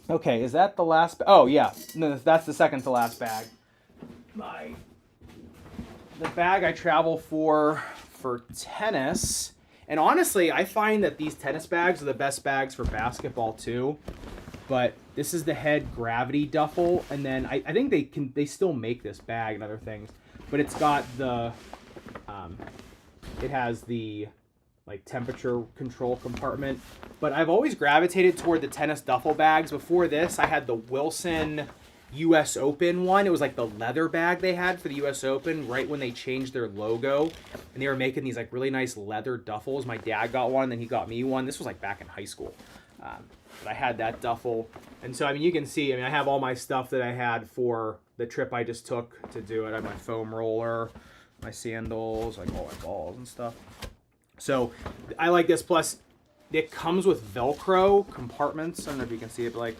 okay, is that the last? Oh yeah, no, that's the second to last bag. The bag I travel for tennis. And honestly, I find that these tennis bags are the best bags for basketball too. But this is the head gravity duffel, and then I think they still make this bag and other things, but it's got the it has the like temperature control compartment. But I've always gravitated toward the tennis duffel bags. Before this, I had the Wilson US Open one. It was like the leather bag they had for the US Open right when they changed their logo, and they were making these like really nice leather duffels. My dad got one, and then he got me one. This was like back in high school, but I had that duffel. And so I mean, you can see, I mean, I have all my stuff that I had for the trip I just took to do it. I have my foam roller, my sandals, like all my balls and stuff. So I like this. Plus it comes with Velcro compartments. I don't know if you can see it, but like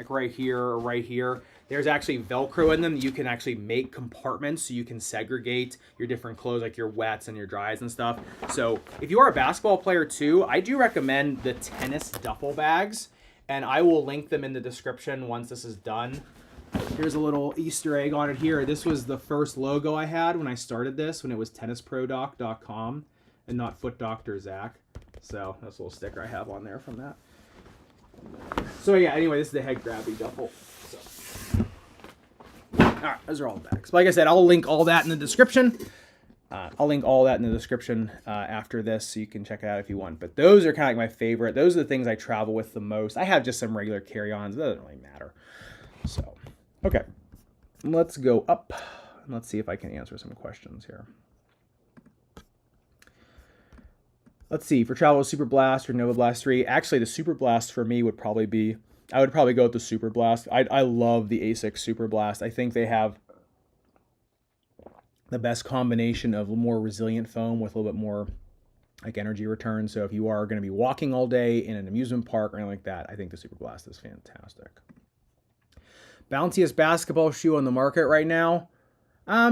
right here or right here, there's actually Velcro in them. You can actually make compartments so you can segregate your different clothes, like your wets and your dries and stuff. So if you are a basketball player too, I do recommend the tennis duffel bags, and I will link them in the description once this is done. Here's a little Easter egg on it here. This was the first logo I had when I started this, when it was tennisprodoc.com and not Foot Doctor Zach. So that's a little sticker I have on there from that. So yeah, anyway, this is the head gravity duffel. So, all right, those are all the bags. Like I said, I'll link all that in the description. After this, so you can check it out if you want. But those are kind of like my favorite. Those are the things I travel with the most. I have just some regular carry-ons. It doesn't really matter. So, okay, let's go up and let's see if I can answer some questions here. Let's see, for travel, Super Blast or Nova Blast 3. Actually, the Super Blast for me would probably be, I would probably go with the Super Blast. I love the ASICS Super Blast. I think they have the best combination of more resilient foam with a little bit more like energy return. So if you are going to be walking all day in an amusement park or anything like that, I think the Super Blast is fantastic. Bounciest basketball shoe on the market right now? I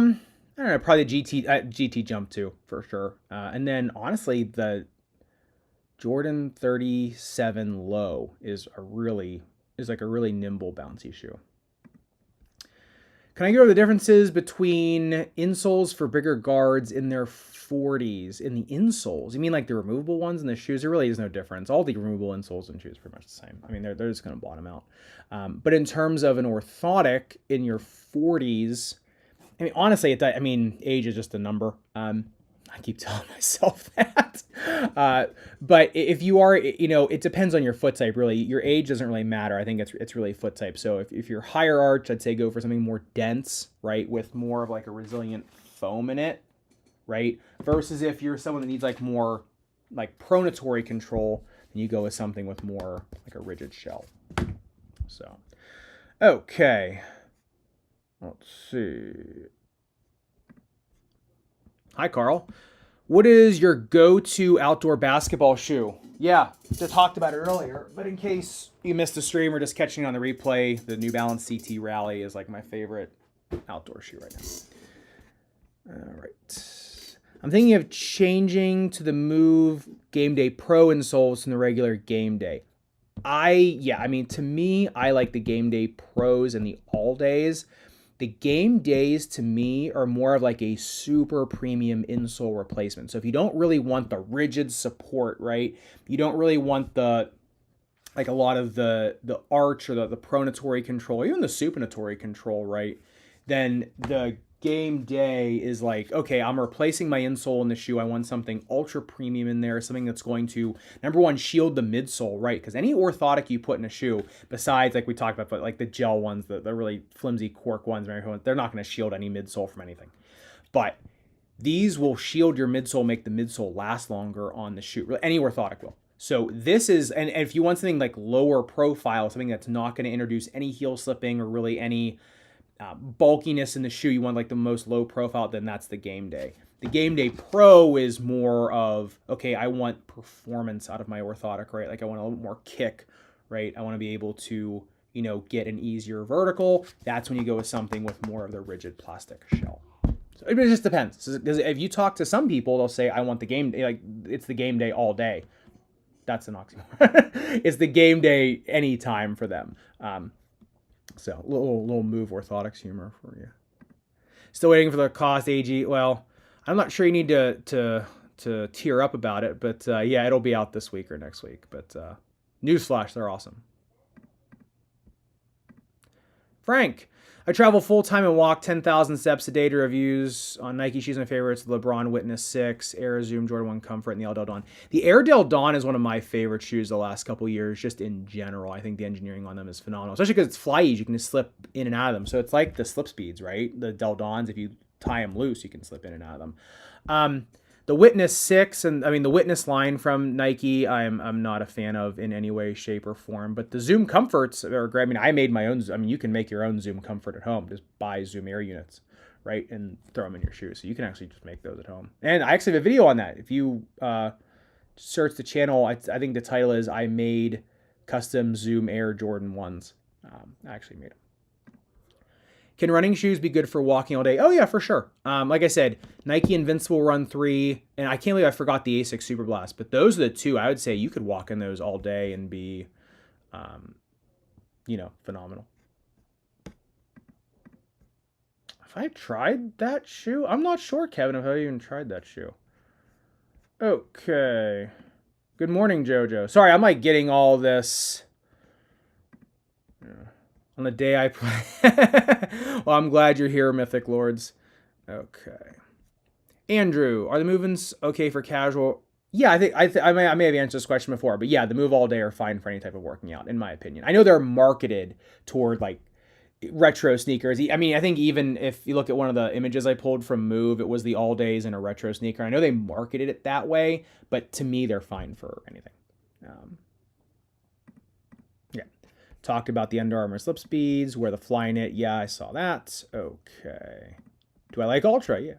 don't know, probably the GT Jump 2 for sure. And then honestly, the Jordan 37 Low is like a really nimble bouncy shoe. Can I go over the differences between insoles for bigger guards in their 40s? In the insoles, you mean like the removable ones in the shoes? There really is no difference. All the removable insoles and shoes are pretty much the same. I mean, they're just going to bottom out. But in terms of an orthotic in your 40s, I mean, honestly, age is just a number. I keep telling myself that. But if you are, it depends on your foot type, really. Your age doesn't really matter. I think it's really foot type. So if you're higher arch, I'd say go for something more dense, right, with more of like a resilient foam in it, right? Versus if you're someone that needs like more like pronatory control, then you go with something with more like a rigid shell. So, okay. Let's see. Hi, Carl. What is your go-to outdoor basketball shoe? Yeah, just talked about it earlier, but in case you missed the stream or just catching it on the replay, the New Balance CT Rally is like my favorite outdoor shoe right now. All right. I'm thinking of changing to the Move Game Day Pro insoles from the regular Game Day. To me, I like the Game Day Pros and the All Days. The Game Days, to me, are more of like a super premium insole replacement. So if you don't really want the rigid support, right? You don't really want the, like a lot of the arch or the pronatory control, even the supinatory control, right? Then the Game Day is like, okay, I'm replacing my insole in the shoe. I want something ultra premium in there, something that's going to, number one, shield the midsole, right? Because any orthotic you put in a shoe, besides like we talked about, but like the gel ones, the really flimsy cork ones, they're not going to shield any midsole from anything. But these will shield your midsole, make the midsole last longer on the shoe. Any orthotic will. So this is, and if you want something like lower profile, something that's not going to introduce any heel slipping or really any bulkiness in the shoe, you want like the most low profile, then that's the Game Day. The Game Day Pro is more of, okay, I want performance out of my orthotic, right? Like I want a little more kick, right? I want to be able to, get an easier vertical. That's when you go with something with more of the rigid plastic shell. So it just depends. Because if you talk to some people, they'll say, I want the Game Day, like it's the Game Day all day. That's an oxymoron. It's the Game Day anytime for them. So little move orthotics humor for you. Still waiting for the cost AG. Well, I'm not sure you need to tear up about it, but yeah, it'll be out this week or next week. But newsflash, they're awesome. Frank, I travel full-time and walk 10,000 steps a day to reviews on Nike shoes. My favorites, the LeBron Witness 6, Air Zoom, Jordan 1 Comfort, and the Air Del Dawn. The Air Del Dawn is one of my favorite shoes the last couple years, just in general. I think the engineering on them is phenomenal, especially because it's fly ease. You can just slip in and out of them. So it's like the slip speeds, right? The Del Dawns, if you tie them loose, you can slip in and out of them. The Witness 6, and I mean the Witness line from Nike, I'm not a fan of in any way, shape, or form. But the Zoom Comforts are great. I mean, I made my own. I mean, you can make your own Zoom Comfort at home. Just buy Zoom Air units, right, and throw them in your shoes. So you can actually just make those at home. And I actually have a video on that. If you search the channel, I think the title is "I made custom Zoom Air Jordan 1s." I actually made them. Can running shoes be good for walking all day? Oh, yeah, for sure. Like I said, Nike Invincible Run 3, and I can't believe I forgot the Asics Super Blast, but those are the two I would say you could walk in those all day and be, phenomenal. Have I tried that shoe? I'm not sure, Kevin, if I even tried that shoe. Okay. Good morning, JoJo. Sorry, I'm like getting all this... on the day I play. Well, I'm glad you're here, Mythic Lords. Okay. Andrew, are the movements okay for casual? Yeah, I may have answered this question before, but yeah, the move all day are fine for any type of working out, in my opinion. I know they're marketed toward like retro sneakers. I mean, I think even if you look at one of the images I pulled from Move, it was the all days in a retro sneaker. I know they marketed it that way, but to me, they're fine for anything. Talked about the Under Armour slip speeds, where the Flyknit. Yeah, I saw that. Okay. Do I like Ultra? Yeah.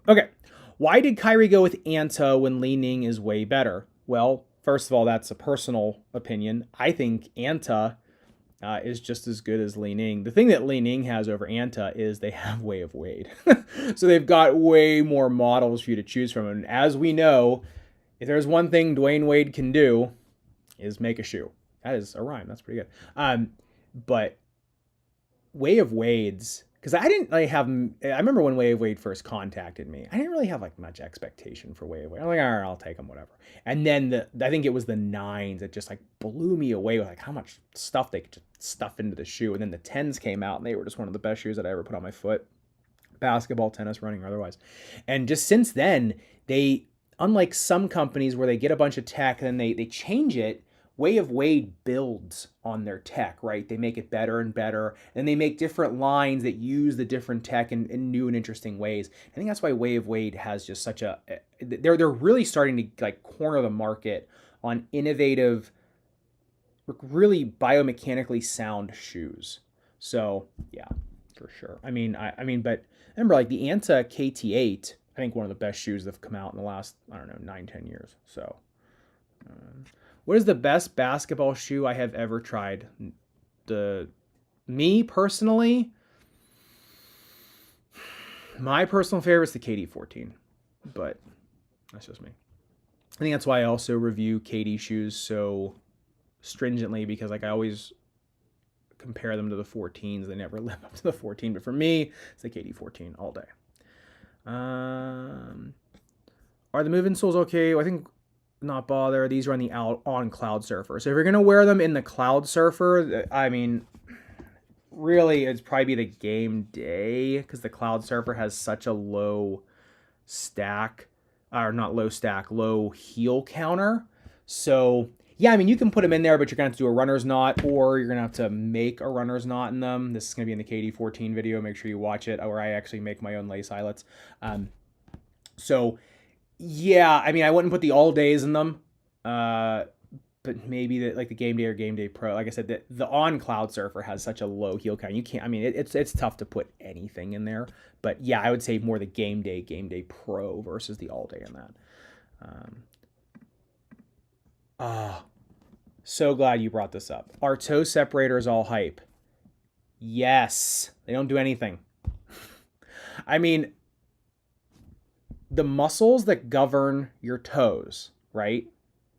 Okay. Why did Kyrie go with Anta when leaning is way better? Well, first of all, that's a personal opinion. I think Anta is just as good as leaning. The thing that leaning has over Anta is they have Way of Wade. So they've got way more models for you to choose from. And as we know, if there's one thing Dwayne Wade can do, is make a shoe. That is a rhyme. That's pretty good. But Way of Wade's, because I didn't really have, I remember when Way of Wade first contacted me, I didn't really have like much expectation for Way of Wade. I'm like, all right, I'll take them, whatever. And then I think it was the 9s that just like blew me away with like how much stuff they could just stuff into the shoe. And then the 10s came out and they were just one of the best shoes that I ever put on my foot. Basketball, tennis, running, or otherwise. And just since then, they, unlike some companies where they get a bunch of tech and then they change it, Way of Wade builds on their tech, right? They make it better and better, and they make different lines that use the different tech in new and interesting ways. I think that's why Way of Wade has just such a... They're really starting to like corner the market on innovative, really biomechanically sound shoes. So yeah, for sure. I mean, but remember like the Anta KT8, I think one of the best shoes that have come out in the last, 9-10 years. So... what is the best basketball shoe I have ever tried? Me personally, my personal favorite is the KD14, but that's just me. I think that's why I also review KD shoes so stringently, because like I always compare them to the 14s. They never live up to the 14, but for me, it's the KD14 all day. Are the move insoles okay? I think not bother. These are on the on Cloud Surfer. So if you're going to wear them in the Cloud Surfer, I mean, really, it'd probably be the Game Day, because the Cloud Surfer has such a low stack, or not low stack, low heel counter. So yeah, I mean, you can put them in there, but you're going to have to do a runner's knot, or you're going to have to make a runner's knot in them. This is going to be in the KD14 video. Make sure you watch it, where I actually make my own lace eyelets. So yeah, I mean, I wouldn't put the all days in them, but maybe like the Game Day or Game Day Pro. Like I said, the on Cloud Surfer has such a low heel count. You can't. I mean, it's tough to put anything in there. But yeah, I would say more the Game Day Pro versus the All Day in that. So glad you brought this up. Our toe separator is all hype. Yes, they don't do anything. I mean, the muscles that govern your toes, right,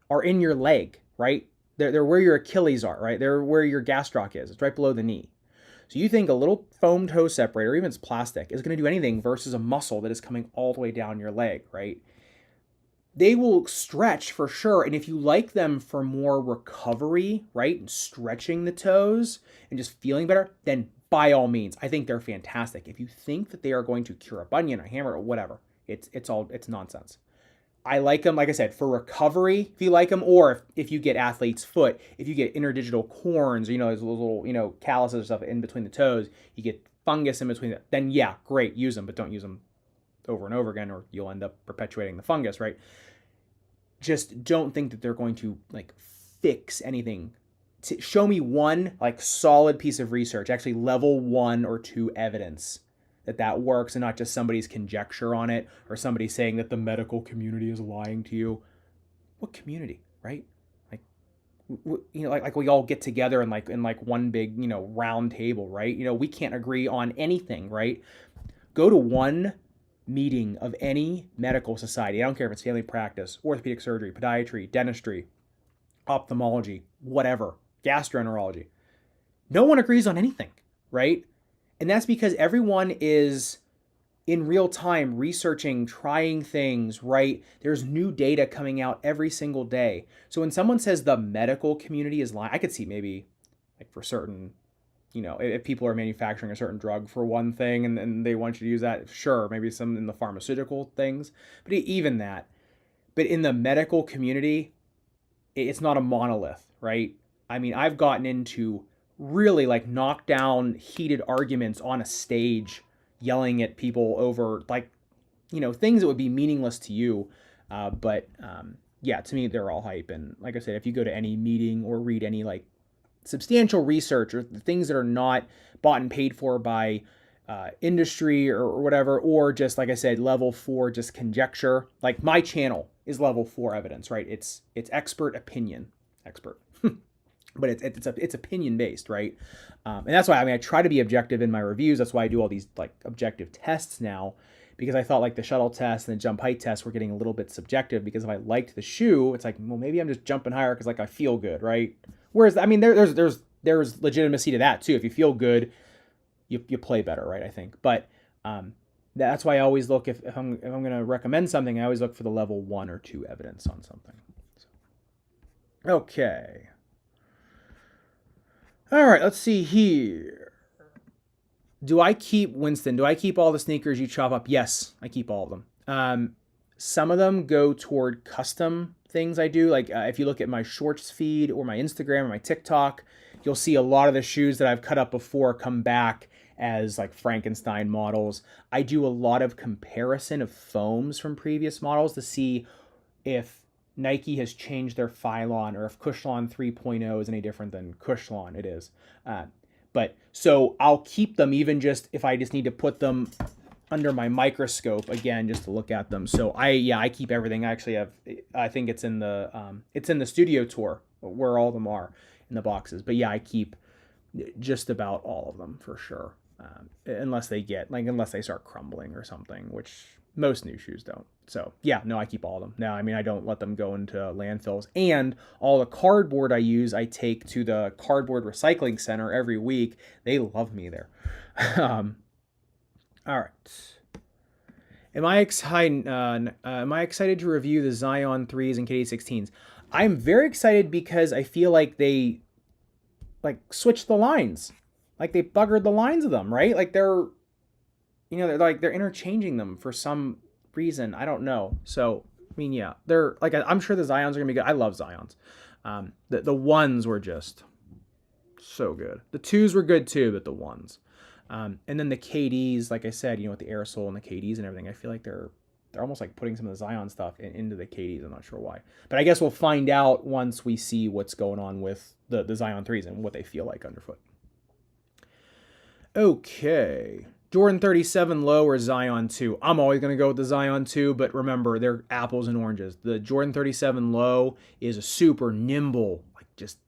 are in your leg, right? They're where your Achilles are, right? They're where your gastroc is. It's right below the knee. So you think a little foam toe separator, even if it's plastic, is going to do anything versus a muscle that is coming all the way down your leg, right? They will stretch for sure. And if you like them for more recovery, right, and stretching the toes and just feeling better, then by all means, I think they're fantastic. If you think that they are going to cure a bunion, a hammer, or whatever, it's nonsense. I like them, like I said, for recovery, if you like them, or if you get athlete's foot, if you get interdigital corns, or, those little, calluses or stuff in between the toes, you get fungus in between, then yeah, great, use them, but don't use them over and over again, or you'll end up perpetuating the fungus, right? Just don't think that they're going to like fix anything. Show me one like solid piece of research, actually level 1 or 2 evidence that works, and not just somebody's conjecture on it, or somebody saying that the medical community is lying to you. What community, right? Like, like we all get together in like one big, round table, right? We can't agree on anything, right? Go to one meeting of any medical society. I don't care if it's family practice, orthopedic surgery, podiatry, dentistry, ophthalmology, whatever, gastroenterology. No one agrees on anything, right? And that's because everyone is in real time researching, trying things, right? There's new data coming out every single day. So when someone says the medical community is lying, I could see maybe like for certain, if people are manufacturing a certain drug for one thing and they want you to use that, sure, maybe some in the pharmaceutical things, but even that. But in the medical community, it's not a monolith, right? I mean, I've gotten into really like knockdown, heated arguments on a stage, yelling at people over like, things that would be meaningless to you. But yeah, to me, they're all hype. And like I said, if you go to any meeting or read any like substantial research or things that are not bought and paid for by industry or whatever, or just like I said, level 4, just conjecture. Like my channel is level 4 evidence, right? It's expert opinion, but it's opinion based, right? And that's why I try to be objective in my reviews. That's why I do all these like objective tests now, because I thought like the shuttle test and the jump height test were getting a little bit subjective, because if I liked the shoe, it's like, well, maybe I'm just jumping higher because like I feel good, right? Whereas there's legitimacy to that too. If you feel good, you play better, right? I think, but that's why I always look if I'm going to recommend something, I always look for the level 1 or 2 evidence on something. So. Okay. All right, let's see here. Do I keep all the sneakers you chop up? Yes, I keep all of them. Some of them go toward custom things I do. Like if you look at my shorts feed or my Instagram or my TikTok, you'll see a lot of the shoes that I've cut up before come back as like Frankenstein models. I do a lot of comparison of foams from previous models to see if Nike has changed their Phylon, or if Cushlon 3.0 is any different than Cushlon it is. But so I'll keep them even just if I just need to put them under my microscope again, just to look at them. So I keep everything. I actually have, I think it's in the studio tour where all of them are in the boxes. But yeah, I keep just about all of them for sure. Unless they start crumbling or something, which most new shoes don't. So yeah, no, I keep all of them. Now, I don't let them go into landfills. And all the cardboard I use, I take to the cardboard recycling center every week. They love me there. All right. Am I excited to review the Zion 3s and KD16s? I'm very excited because I feel like they like switched the lines. Like they buggered the lines of them, right? Like they're interchanging them for some reason. I don't know. So, yeah, they're like, I'm sure the Zions are gonna be good. I love Zions. The ones were just so good. The 2s were good too, but the ones. And then the KDs, like I said, with the aerosol and the KDs and everything, I feel like they're They're almost like putting some of the Zion stuff into the KDs. I'm not sure why. But I guess we'll find out once we see what's going on with the Zion 3s and what they feel like underfoot. Okay. Jordan 37 low or Zion 2? I'm always going to go with the Zion 2, but remember, they're apples and oranges. The Jordan 37 low is a super nimble, like just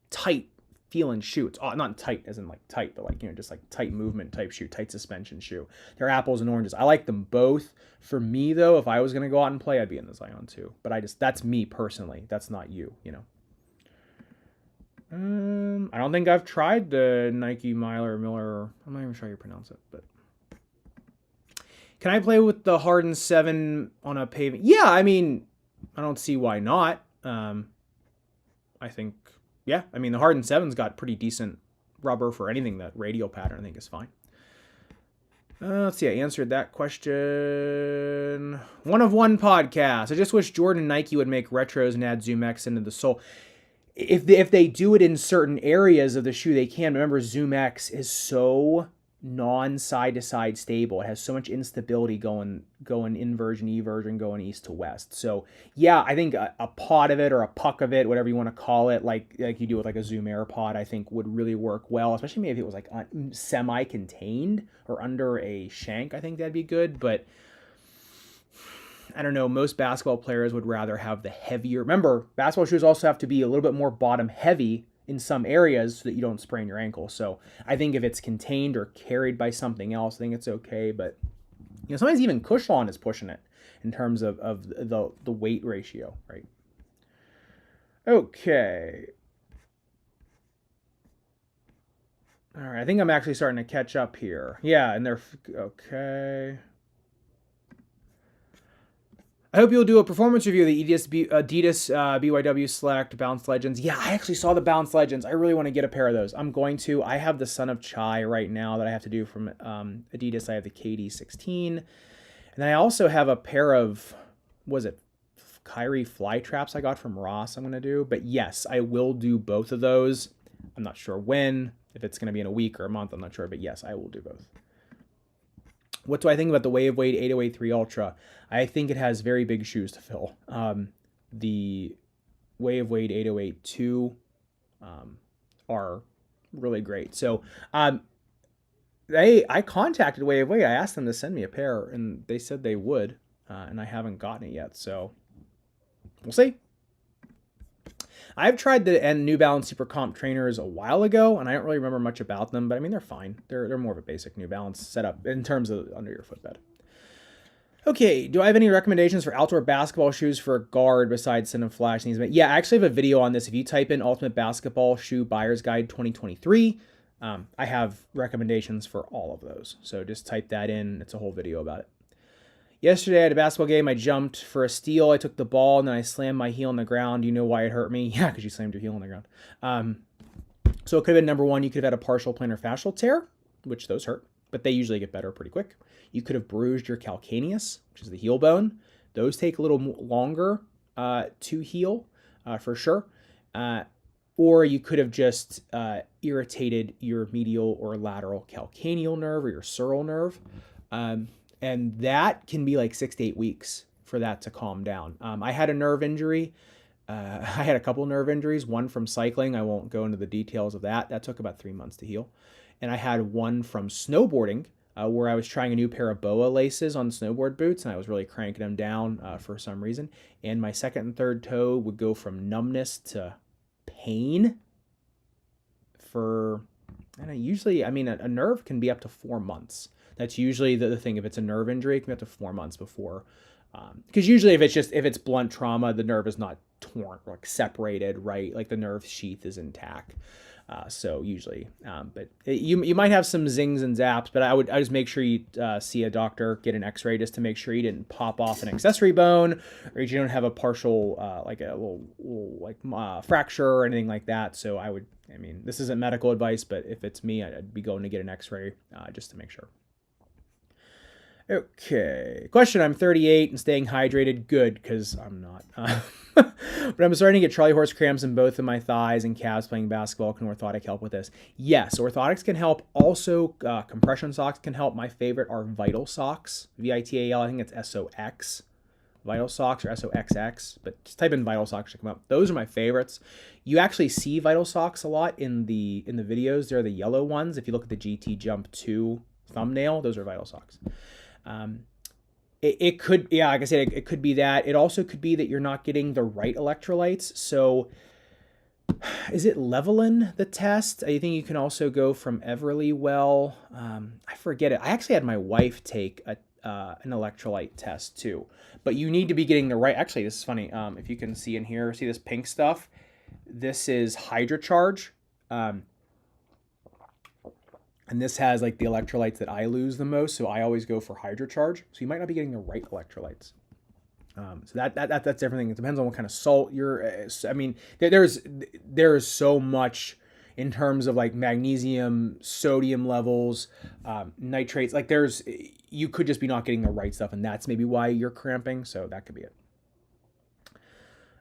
tight feeling shoe. It's not tight as in like tight, but like, just like tight movement type shoe, tight suspension shoe. They're apples and oranges. I like them both. For me though, if I was going to go out and play, I'd be in the Zion 2. But that's me personally. That's not you, I don't think I've tried the Nike Miller. I'm not even sure how you pronounce it, but can I play with the Harden 7 on a pavement? Yeah, I mean, I don't see why not. I think, yeah, I mean, the Harden 7's got pretty decent rubber for anything. That radial pattern, I think, is fine. Let's see, I answered that question. One of one podcast. I just wish Jordan and Nike would make retros and add Zoom X into the sole. If they do it in certain areas of the shoe, they can. Remember, Zoom X is so non-side-to-side stable. It has so much instability going inversion, eversion, going east to west. So, yeah, I think a pod of it or a puck of it, whatever you want to call it, like you do with like a Zoom Air pod, I think would really work well, especially maybe if it was like semi-contained or under a shank. I think that'd be good, but I don't know, most basketball players would rather have the heavier. Remember, basketball shoes also have to be a little bit more bottom heavy in some areas so that you don't sprain your ankle. So I think if it's contained or carried by something else, I think it's okay. But sometimes even Cushlon is pushing it in terms of the weight ratio, right? Okay. All right, I think I'm actually starting to catch up here. Yeah, and they're okay. I hope you'll do a performance review of the Adidas BYW Select Bounce Legends. Yeah, I actually saw the Bounce Legends. I really want to get a pair of those. I'm going to. I have the Son of Chai right now that I have to do from Adidas. I have the KD 16. And then I also have a pair of, Kyrie Fly Traps I got from Ross I'm going to do. But yes, I will do both of those. I'm not sure when. If it's going to be in a week or a month, I'm not sure. But yes, I will do both. What do I think about the Wave Weight 8083 Ultra? I think it has very big shoes to fill. The Wave Weight 8082 are really great. So I contacted Wave Weight. I asked them to send me a pair, and they said they would, and I haven't gotten it yet. So we'll see. I've tried the New Balance Super Comp trainers a while ago, and I don't really remember much about them, but I mean, they're fine. They're more of a basic New Balance setup in terms of under your footbed. Okay, do I have any recommendations for outdoor basketball shoes for a guard besides Sin and Flash? Yeah, I actually have a video on this. If you type in Ultimate Basketball Shoe Buyer's Guide 2023, I have recommendations for all of those. So just type that in. It's a whole video about it. Yesterday at a basketball game, I jumped for a steal. I took the ball, and then I slammed my heel on the ground. Do you know why it hurt me? Yeah, because you slammed your heel on the ground. So it could have been number one, you could have had a partial plantar fascial tear, which those hurt, but they usually get better pretty quick. You could have bruised your calcaneus, which is the heel bone. Those take a little longer to heal, for sure. Or you could have just irritated your medial or lateral calcaneal nerve or your sural nerve. And that can be like 6 to 8 weeks for that to calm down. I had a nerve injury. I had a couple nerve injuries, one from cycling. I won't go into the details of that. That took about 3 months to heal. And I had one from snowboarding where I was trying a new pair of BOA laces on snowboard boots, and I was really cranking them down for some reason. And my second and third toe would go from numbness to pain for, and a nerve can be up to 4 months. That's usually the thing. If it's a nerve injury, it can be up to 4 months before. Because usually if it's blunt trauma, the nerve is not torn or like separated, right? Like the nerve sheath is intact. So usually, but you might have some zings and zaps, but I just make sure you see a doctor, get an x-ray just to make sure you didn't pop off an accessory bone or you don't have a partial, like a little fracture or anything like that. So this isn't medical advice, but if it's me, I'd be going to get an x-ray just to make sure. Okay. Question. I'm 38 and staying hydrated. Good, because I'm not. But I'm starting to get Charlie horse cramps in both of my thighs and calves playing basketball. Can Orthotic help with this? Yes, Orthotics can help. Also, compression socks can help. My favorite are Vital socks. VITAL. I think it's SOX. Vital socks or SOXX, but just type in Vital socks to come up. Those are my favorites. You actually see Vital socks a lot in the videos. They're the yellow ones. If you look at the GT Jump 2 thumbnail, those are Vital socks. It could, yeah, like I said, it could be that. It also could be that you're not getting the right electrolytes. So is it Levelin, the test? I think you can also go from Everlywell. I forget it. I actually had my wife take an electrolyte test too. But you need to be getting the right, actually, this is funny. If you can see in here, see this pink stuff? This is HydroCharge. And this has like the electrolytes that I lose the most, so I always go for HydroCharge. So you might not be getting the right electrolytes. So that's everything. It depends on what kind of salt you're. I mean, there's so much in terms of like magnesium, sodium levels, nitrates. Like you could just be not getting the right stuff, and that's maybe why you're cramping. So that could be it.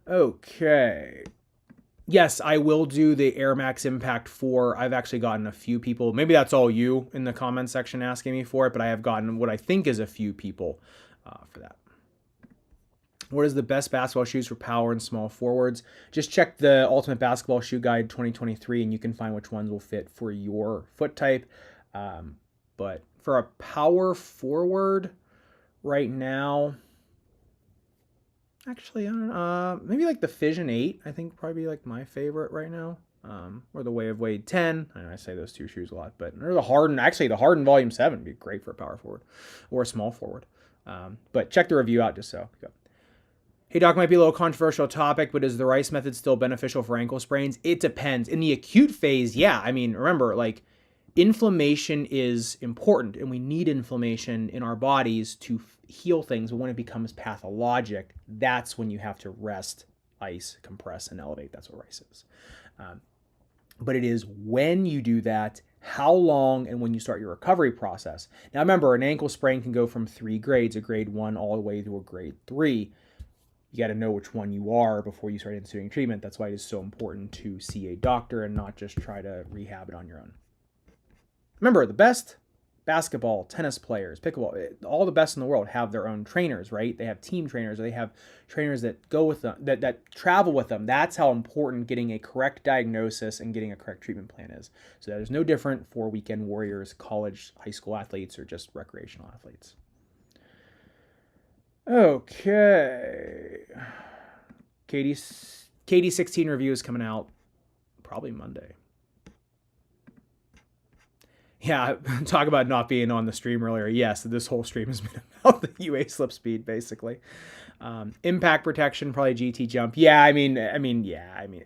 Okay. Yes, I will do the Air Max Impact 4. I've actually gotten a few people, maybe that's all you in the comment section asking me for it, but I have gotten what I think is a few people for that. What is the best basketball shoes for power and small forwards? Just check the Ultimate Basketball Shoe Guide 2023 and you can find which ones will fit for your foot type. But for a power forward right now, actually, I don't know. Maybe like the Fission 8, I think probably be like my favorite right now. Or the Way of Wade 10. I know I say those two shoes a lot, but or the Harden, actually the Harden Volume 7 would be great for a power forward or a small forward. But check the review out just so. Go. Hey doc, might be a little controversial topic, but is the Rice method still beneficial for ankle sprains? It depends. In the acute phase, yeah. I mean, remember, like, inflammation is important, and we need inflammation in our bodies to heal things. But when it becomes pathologic, that's when you have to rest, ice, compress, and elevate. That's what Rice is. But it is when you do that, how long, and when you start your recovery process. Now, remember, an ankle sprain can go from 3 grades, a grade 1 all the way to a grade 3. You got to know which one you are before you start instituting treatment. That's why it is so important to see a doctor and not just try to rehab it on your own. Remember, the best basketball, tennis players, pickleball, all the best in the world have their own trainers, right? They have team trainers, or they have trainers that go with them, that travel with them. That's how important getting a correct diagnosis and getting a correct treatment plan is. So that is no different for weekend warriors, college, high school athletes, or just recreational athletes. Okay. KD 16 review is coming out probably Monday. Yeah, talk about not being on the stream earlier. Yes, this whole stream has been about the UA slip speed, basically. Impact protection, probably GT jump. Yeah, I mean,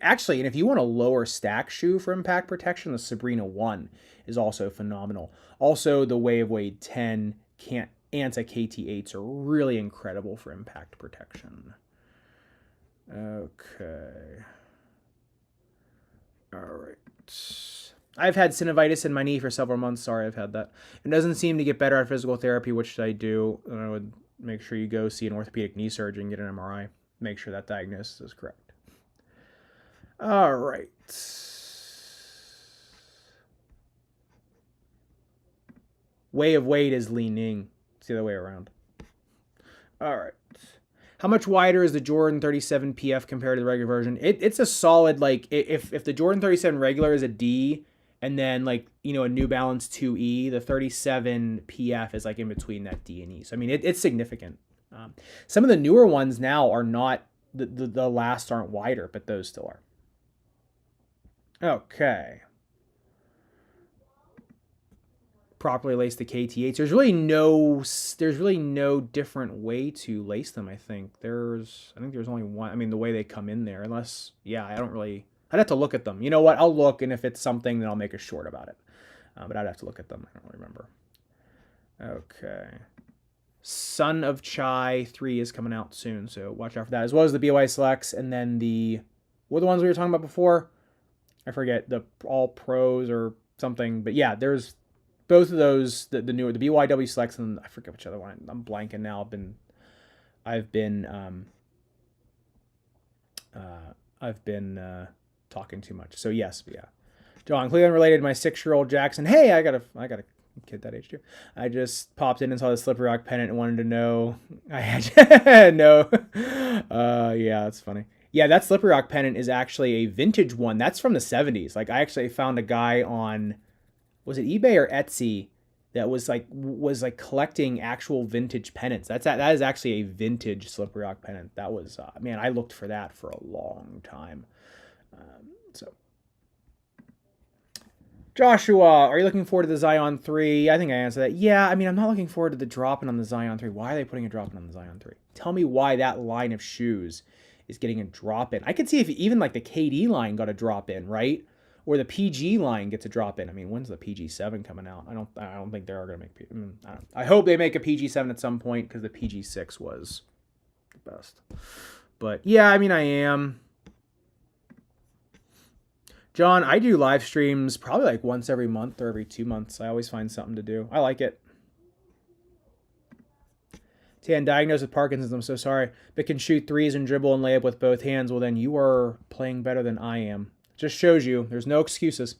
actually, and if you want a lower stack shoe for impact protection, the Sabrina 1 is also phenomenal. Also, the Way of Wade 10 anti-KT8s are really incredible for impact protection. Okay. All right. I've had synovitis in my knee for several months. Sorry, I've had that. It doesn't seem to get better at physical therapy. What should I do? I would make sure you go see an orthopedic knee surgeon, get an MRI. Make sure that diagnosis is correct. All right. Way of Wade is Li Ning. It's the other way around. All right. How much wider is the Jordan 37 PF compared to the regular version? It's a solid, like, if the Jordan 37 regular is a D, and then, like, you know, a New Balance 2E, the 37 PF is, like, in between that D and E. So, I mean, it's significant. Some of the newer ones now are not, the last aren't wider, but those still are. Okay. Properly lace the KT8s. There's really no different way to lace them. I think there's only one. I mean, the way they come in there, unless, yeah, I'd have to look at them. You know what? I'll look, and if it's something, then I'll make a short about it. But I'd have to look at them. I don't remember. Okay. Son of Chai 3 is coming out soon, so watch out for that, as well as the BOI Selects, and then what are the ones we were talking about before? I forget, the All Pros or something, but yeah, there's Both of those, the newer, the BYW Selects, and I forget which other one. I'm blanking now. I've been talking too much. So yes, yeah. John Cleveland related to my 6-year-old Jackson. Hey, I got a kid that age too. I just popped in and saw the Slippery Rock pennant and wanted to know. I had no. Yeah, that's funny. Yeah, that Slippery Rock pennant is actually a vintage one. That's from the 70s. Like I actually found a guy on, was it eBay or Etsy, that was like collecting actual vintage pennants. That is actually a vintage Slippery Rock pennant. That was man, I looked for that for a long time. So Joshua, are you looking forward to the Zion 3? I think I answered that. Yeah, I mean, I'm not looking forward to the drop-in on the Zion 3. Why are they putting a drop-in on the Zion 3? Tell me why that line of shoes is getting a drop-in. I could see if even like the KD line got a drop-in, right? Or the PG line gets a drop-in. I mean, when's the PG7 coming out? I don't think they're going to make. I hope they make a PG7 at some point because the PG6 was the best. But yeah, I mean, I am. John, I do live streams probably like once every month or every 2 months. I always find something to do. I like it. Tan, diagnosed with Parkinson's, I'm so sorry, but can shoot threes and dribble and lay up with both hands. Well, then you are playing better than I am. Just shows you there's no excuses.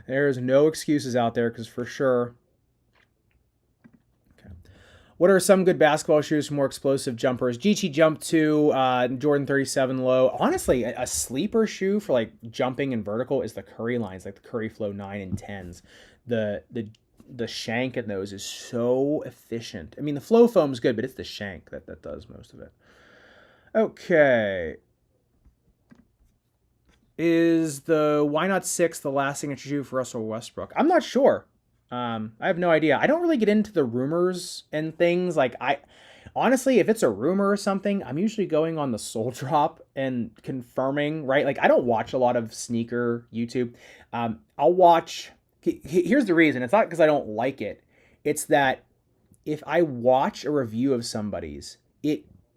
There's no excuses out there, because for sure. Okay. What are some good basketball shoes for more explosive jumpers? GT Jump 2, Jordan 37 low. Honestly, a sleeper shoe for like jumping and vertical is the Curry lines, like the Curry Flow 9 and 10s. The shank in those is so efficient. I mean, the flow foam's good, but it's the shank that does most of it. Okay. Is the Why Not 6 the last signature shoe for Russell Westbrook? I'm not sure. I have no idea. I don't really get into the rumors and things. Like, honestly, if it's a rumor or something, I'm usually going on the Sole Drop and confirming, right? Like, I don't watch a lot of sneaker YouTube. I'll watch. Here's the reason. It's not because I don't like it. It's that if I watch a review of somebody's,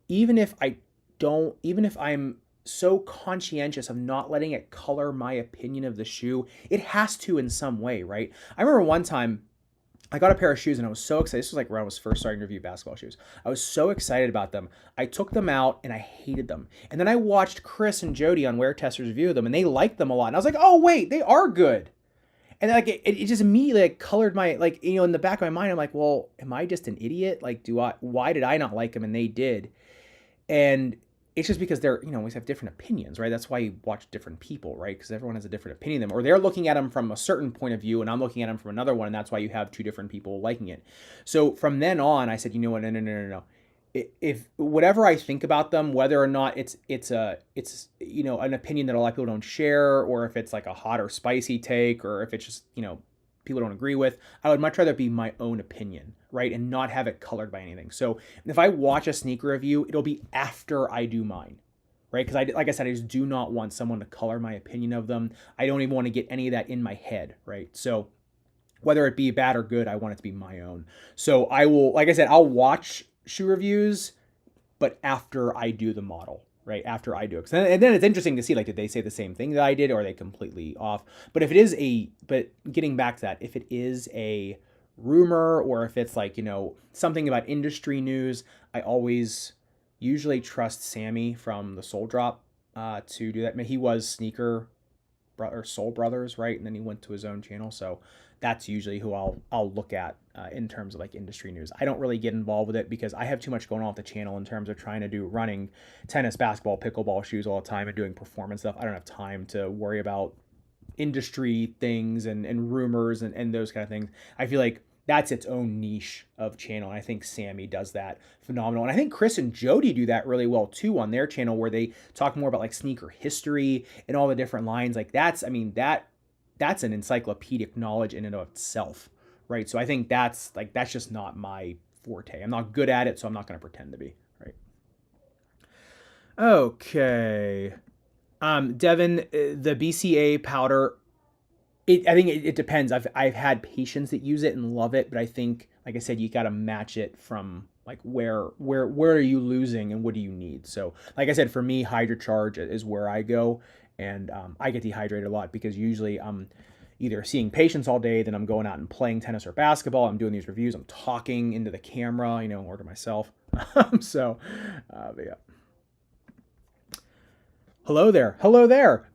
even if I'm so conscientious of not letting it color my opinion of the shoe, it has to in some way, right? I remember one time I got a pair of shoes and I was so excited. This was like when I was first starting to review basketball shoes. I was so excited about them. I took them out and I hated them. And then I watched Chris and Jody on Wear Testers review them and they liked them a lot. And I was like, oh wait, they are good. And like it just immediately like colored my, like, you know, in the back of my mind, I'm like, well, am I just an idiot? Like, why did I not like them and they did? And it's just because they're, you know, always have different opinions, right? That's why you watch different people, right? Because everyone has a different opinion of them, or they're looking at them from a certain point of view and I'm looking at them from another one. And that's why you have two different people liking it. So from then on, I said, you know what? No. If whatever I think about them, whether or not it's you know, an opinion that a lot of people don't share, or if it's like a hot or spicy take, or if it's just, you know, people don't agree with, I would much rather be my own opinion, right? And not have it colored by anything. So if I watch a sneaker review, it'll be after I do mine, right? Because like I said, I just do not want someone to color my opinion of them. I don't even want to get any of that in my head, right? So whether it be bad or good, I want it to be my own. So I will, like I said, I'll watch shoe reviews, but after I do the model, right? After I do it. And then it's interesting to see, like, did they say the same thing that I did, or are they completely off? But if it is but getting back to that, if it is a rumor, or if it's like, you know, something about industry news, I always usually trust Sammy from the Soul Drop to do that. I mean, he was Sneaker or Soul Brothers, right? And then he went to his own channel. So that's usually who I'll look at in terms of like industry news. I don't really get involved with it because I have too much going on with the channel in terms of trying to do running, tennis, basketball, pickleball shoes all the time and doing performance stuff. I don't have time to worry about industry things and rumors and those kind of things. I feel like that's its own niche of channel. And I think Sammy does that phenomenal. And I think Chris and Jody do that really well too on their channel, where they talk more about like sneaker history and all the different lines. Like that's an encyclopedic knowledge in and of itself, right? So I think that's just not my forte. I'm not good at it, so I'm not going to pretend to be, right? Okay. Devin, the BCA powder, I think it depends. I've had patients that use it and love it, but I think, like I said, you got to match it from like where are you losing and what do you need? So like I said, for me, HydroCharge is where I go, and I get dehydrated a lot because usually either seeing patients all day, then I'm going out and playing tennis or basketball. I'm doing these reviews. I'm talking into the camera, or to myself. So, but yeah. Hello there. Hello there.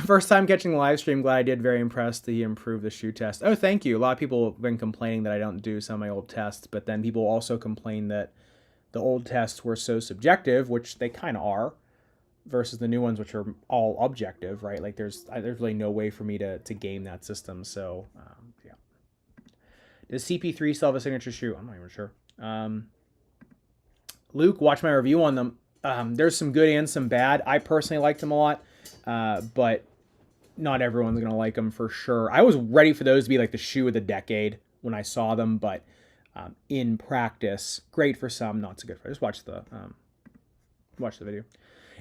First time catching the live stream. Glad I did. Very impressed that he improved the shoe test. Oh, thank you. A lot of people have been complaining that I don't do some of my old tests, but then people also complain that the old tests were so subjective, which they kind of are, versus the new ones, which are all objective, right? Like there's really no way for me to game that system. So, yeah. Does CP3 still have a signature shoe? I'm not even sure. Luke, watch my review on them. There's some good and some bad. I personally liked them a lot, but not everyone's going to like them for sure. I was ready for those to be like the shoe of the decade when I saw them, but in practice, great for some, not so good for. Just watch the video.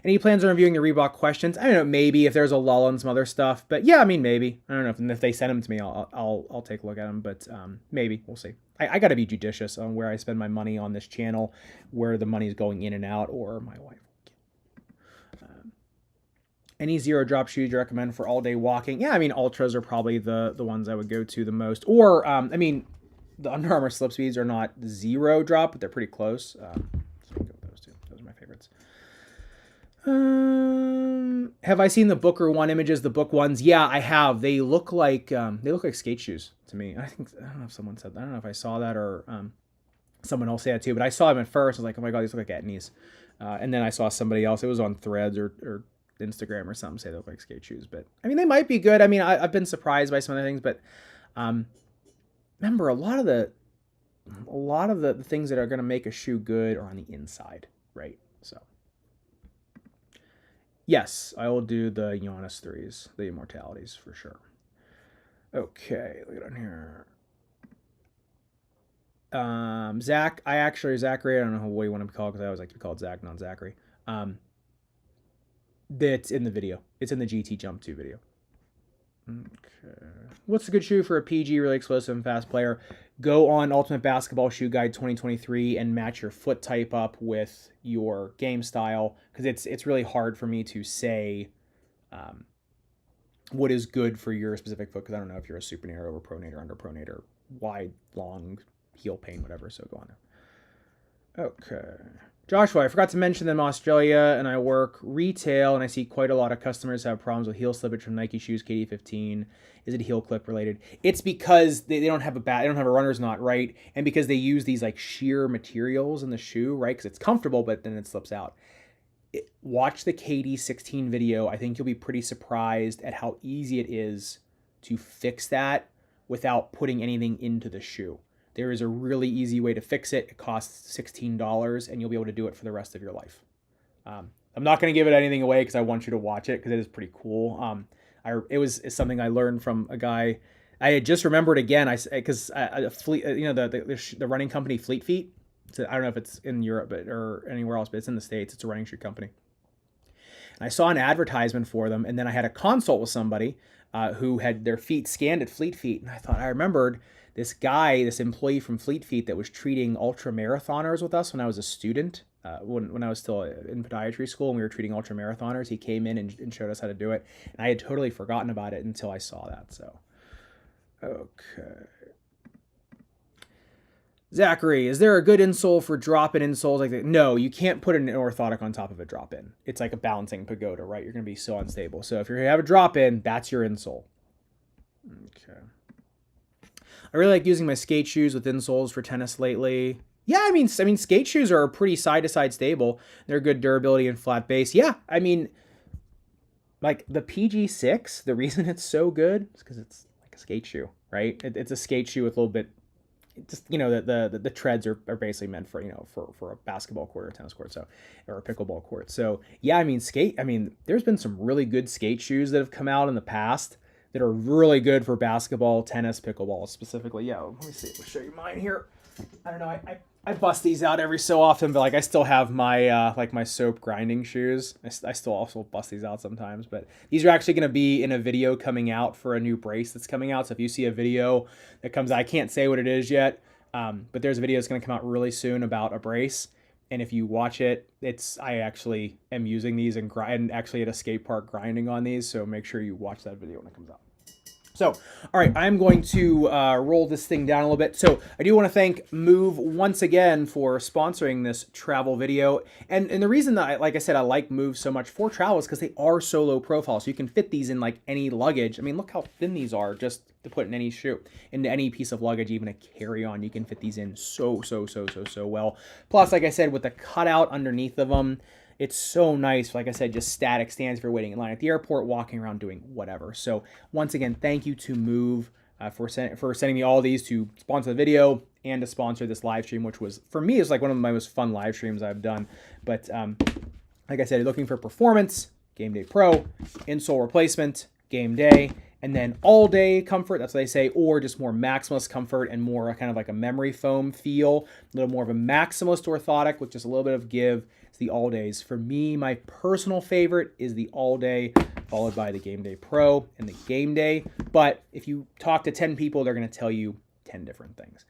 Any plans on reviewing the Reebok questions? I don't know, maybe if there's a lull and some other stuff, but yeah, I mean, maybe. I don't know if they send them to me, I'll take a look at them, but maybe we'll see. I got to be judicious on where I spend my money on this channel, where the money is going in and out, or my wife. Any zero drop shoes you recommend for all day walking? Yeah, I mean, Ultras are probably the ones I would go to the most. Or, I mean, the Under Armour Slip Speeds are not zero drop, but they're pretty close. So I'll go with those two. Those are my favorites. Have I seen the Booker One images? The Book Ones? Yeah, I have. They look like skate shoes to me. I don't know if someone said that. I don't know if I saw that or someone else say that too. But I saw them at first. I was like, oh my god, these look like Etnies. And then I saw somebody else. It was on Threads or Instagram or something say they look like skate shoes. But I mean, they might be good. I mean, I've been surprised by some of the things. But remember, a lot of the things that are going to make a shoe good are on the inside, right? So. Yes, I will do the Giannis 3s, the Immortalities, for sure. Okay, look at on here. Zachary, I don't know what you want to call it, because I always like to be called Zach, not Zachary. That's in the video. It's in the GT Jump 2 video. Okay. What's a good shoe for a PG, really explosive and fast player? Go on Ultimate Basketball Shoe Guide 2023 and match your foot type up with your game style, because it's really hard for me to say what is good for your specific foot, because I don't know if you're a supinator, over pronator, under pronator, wide, long, heel pain, whatever. So go on there. Okay. Joshua, I forgot to mention that I'm in Australia and I work retail, and I see quite a lot of customers have problems with heel slippage from Nike shoes, KD15. Is it heel clip related? It's because they don't have they don't have a runner's knot, right? And because they use these like sheer materials in the shoe, right? Because it's comfortable, but then it slips out. Watch the KD16 video. I think you'll be pretty surprised at how easy it is to fix that without putting anything into the shoe. There is a really easy way to fix it. It costs $16, and you'll be able to do it for the rest of your life. I'm not going to give it anything away because I want you to watch it, because it is pretty cool. It's something I learned from a guy. I had just remembered again. Because Fleet, the running company Fleet Feet. So I don't know if it's in Europe or anywhere else, but it's in the States. It's a running shoe company. And I saw an advertisement for them, and then I had a consult with somebody who had their feet scanned at Fleet Feet, and I remembered this employee from Fleet Feet that was treating ultra marathoners with us when I was a student, when I was still in podiatry school and we were treating ultra marathoners. He came in and showed us how to do it. And I had totally forgotten about it until I saw that. So, okay. Zachary, is there a good insole for drop-in insoles like that? No, you can't put an orthotic on top of a drop-in. It's like a balancing pagoda, right? You're going to be so unstable. So if you're going to have a drop-in, that's your insole. Okay. I really like using my skate shoes with insoles for tennis lately. Yeah, I mean, skate shoes are pretty side-to-side stable. They're good durability and flat base. Yeah, I mean, like the PG6, the reason it's so good is because it's like a skate shoe, right? It's a skate shoe with a little bit, just, the treads are basically meant for, for a basketball court or a tennis court, or a pickleball court. So yeah, I mean, there's been some really good skate shoes that have come out in the past that are really good for basketball, tennis, pickleball specifically. Yeah, let me see. I'll show you mine here. I don't know. I bust these out every so often, but like I still have my my soap grinding shoes. I still also bust these out sometimes. But these are actually going to be in a video coming out for a new brace that's coming out. So if you see a video that comes out, I can't say what it is yet, but there's a video that's going to come out really soon about a brace. And if you watch it, I actually am using these and actually at a skate park grinding on these. So make sure you watch that video when it comes out. So, all right, I'm going to roll this thing down a little bit. So I do want to thank Move once again for sponsoring this travel video. And the reason that, like I said, I like Move so much for travel is because they are so low profile. So you can fit these in like any luggage. I mean, look how thin these are just to put in any shoe, into any piece of luggage, even a carry-on. You can fit these in so well. Plus, like I said, with the cutout underneath of them, it's so nice, like I said, just static stands if you're waiting in line at the airport, walking around, doing whatever. So once again, thank you to Move for sending me all these to sponsor the video and to sponsor this live stream, which was, for me, is like one of my most fun live streams I've done. But like I said, looking for performance, Game Day Pro, insole replacement, Game Day, and then all day comfort, that's what they say, or just more maximalist comfort and more kind of like a memory foam feel, a little more of a maximalist orthotic with just a little bit of give. It's the all days. For me, my personal favorite is the all day, followed by the Game Day Pro and the Game Day. But if you talk to 10 people, they're going to tell you 10 different things.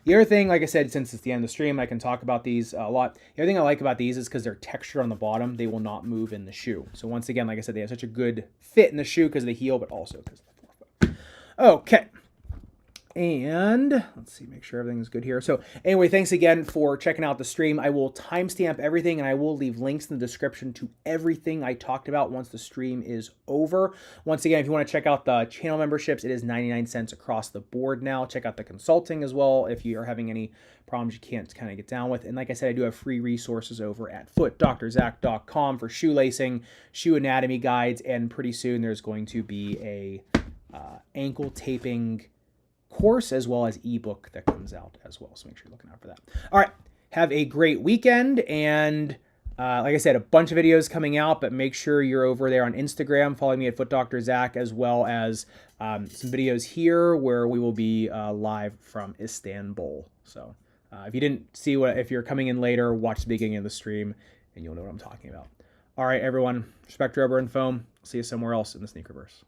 The other thing, like I said, since it's the end of the stream, I can talk about these a lot. The other thing I like about these is because they're textured on the bottom, they will not move in the shoe. So once again, like I said, they have such a good fit in the shoe because of the heel, but also because of the forefoot. Okay. And let's see, make sure everything's good here. So anyway, thanks again for checking out the stream. I will timestamp everything and I will leave links in the description to everything I talked about once the stream is over. Once again, if you want to check out the channel memberships, it is 99 cents across the board now. Check out the consulting as well if you are having any problems you can't kind of get down with. And like I said, I do have free resources over at footdrzach.com for shoelacing, shoe anatomy guides, and pretty soon there's going to be a ankle taping course as well as ebook that comes out as well. So make sure you're looking out for that. All right. Have a great weekend. And like I said, a bunch of videos coming out, but make sure you're over there on Instagram. Follow me at FootDrZach, as well as some videos here where we will be live from Istanbul. So if you didn't see if you're coming in later, watch the beginning of the stream and you'll know what I'm talking about. All right, everyone. Respect, rubber, and foam. See you somewhere else in the Sneakerverse.